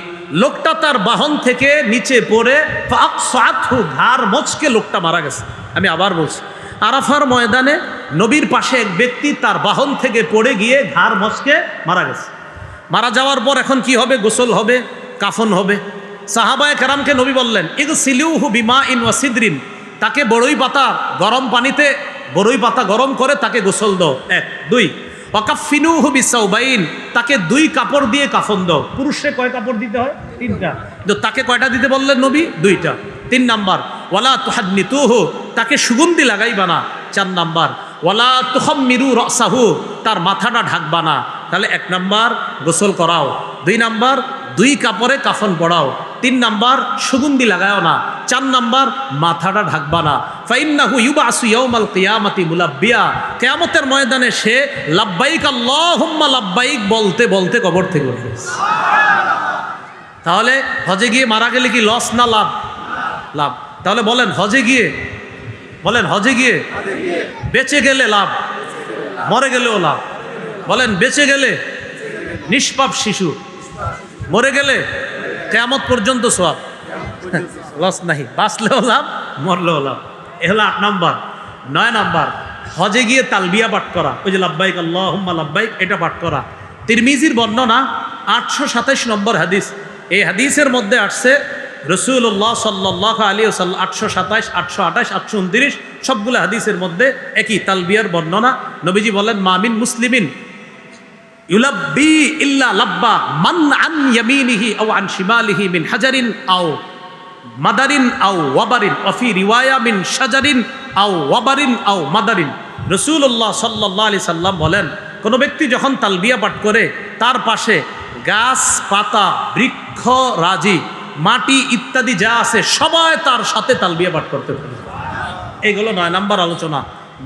লোকটা তার বাহন থেকে নিচে পড়ে ফাকসাতহু, ঘাড় মচকে লোকটা মারা গেছে। আমি আবার বলছি, আরাফার ময়দানে নবীর পাশে এক ব্যক্তি তার বাহন থেকে পড়ে গিয়ে ঘাড় মচকে মারা গেছে। মারা যাওয়ার পর এখন কি হবে? গোসল হবে, কাফন হবে। সাহাবায়ে কেরামকে নবী বললেন ইগসিলুহু বিমাইন ওয়া সিদরিন, তাকে বড়ই পাতা গরম পানিতে বড়ই পাতা গরম করে তাকে গোসল দাও, এক। দুই, ওয়াকাফিনুহু বিসাউবাইন, তাকে দুই কাপড় দিয়ে কাফন দাও। পুরুষে কয় কাপড় দিতে হয়? তিনটা। তো তাকে কয়টা দিতে বললেন নবী? দুইটা। তিন নাম্বার, ওয়ালা তুহান্নিতুহু, তাকে সুগন্ধি লাগাইবা না। চার নাম্বার, ওয়ালা তুখাম্মিরু রাসাহু, তার মাথাটা ঢাকবা না। তাহলে এক নাম্বার গোসল করাও, দুই নাম্বার দুই কাপড়ে কাফন পড়াও, তিন নাম্বার সুগন্ধি লাগাও না, চার নাম্বার মাথাটা ঢাকবা না। ফাইন্নাহু ইউবাসু ইয়াউমাল কিয়ামাতি মুলাব্বিয়া, কিয়ামতের ময়দানে সে লাব্বাইক আল্লাহুম্মা লাব্বাইক বলতে বলতে কবর থেকে উঠবে। তাহলে হজে গিয়ে মারা গেলে কি লস না লাভ? লাভ। তাহলে বলেন হজে গিয়ে, বলেন হজে গিয়ে বেঁচে গেলে লাভ, মরে গেলেও লাভ। বলেন বেঁচে গেলে নিষ্পাপ শিশু, মরে গেলে কিয়ামত পর্যন্ত সওয়াব, লস নাই। বাঁচলেও লাভ, মরলেও লাভ। এ হলো 8 নাম্বার। 9 নাম্বার, হজে গিয়ে তালবিয়া পাঠ করা, ওই যে লাব্বাইক আল্লাহুম্মা লাব্বাইক, এটা পাঠ করা। তিরমিজির বর্ণনা 827 নম্বর হাদিস। এই হাদিসের মধ্যে আসছে রাসূলুল্লাহ সাল্লাল্লাহু আলাইহি ওয়াসাল্লাম 827, 828, 829 সবগুলো হাদিসের মধ্যে একই তালবিয়ার বর্ণনা। নবীজি বলেন মামিন মুসলিমিন ইউলাব্বি ইল্লা লাব্বা মান আন ইয়ামিনিহি আও আন শিমালিহি মিন হাজারিন আও মাদারিন আও ওয়াবারিন, ওয়া ফি রিওয়ায়া মিন শাজারিন আও ওয়াবারিন আও মাদারিন। রাসূলুল্লাহ সাল্লাল্লাহু আলাইহি সাল্লাম বলেন, কোনো ব্যক্তি যখন তালবিয়া পাঠ করে তার পাশে গাছ পাতা বৃক্ষ রাজি মাটি ইত্যাদি যা আছে সবাই তার সাথে তালবিয়া পাঠ করতে পারে। এইগুলো 9 নাম্বার আলোচনা।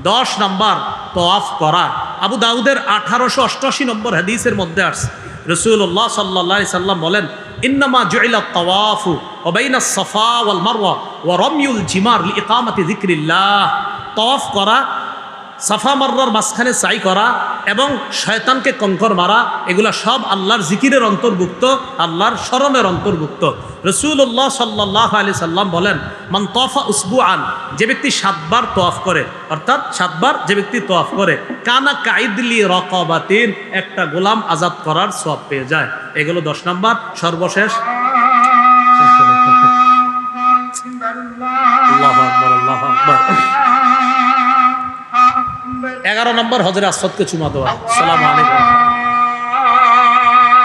10 নাম্বার তওয়াফ করা। আবু দাউদের 1888 নম্বর হাদিসের মধ্যে আসছে রাসূলুল্লাহ সাল্লাল্লাহু আলাইহি সাল্লাম বলেন ইন্নামা জুইলা তাওয়াফু ওয়া বাইনা সাফা ওয়াল মারওয়া ওয়া রামিউল জিমার লিইকামাতি যিকরিল্লাহ। তওয়াফ করা, সাফা মারওয়ার মাঝখানে সাই করা এবং শয়তানকে কঙ্কর মারা, এগুলা সব আল্লাহর জিকিরের অন্তর্ভুক্ত, আল্লাহর স্মরণের অন্তর্ভুক্ত। রাসূলুল্লাহ সাল্লাল্লাহু আলাইহি সাল্লাম বলেন মান তাওফা উসবুআন, যে ব্যক্তি 7 বার তওয়াফ করে, অর্থাৎ 7 বার যে ব্যক্তি তওয়াফ করে, কানা কাইদলি রাকাবাতিন, একটা গোলাম আজাদ করার সওয়াব পেয়ে যায়। এগুলো 10 নাম্বার। সর্বশেষ আল্লাহু আকবার, আল্লাহু আকবার। 11 নম্বর হজরে আসওয়াদকে চুমা দেওয়া। আসসালামু আলাইকুম।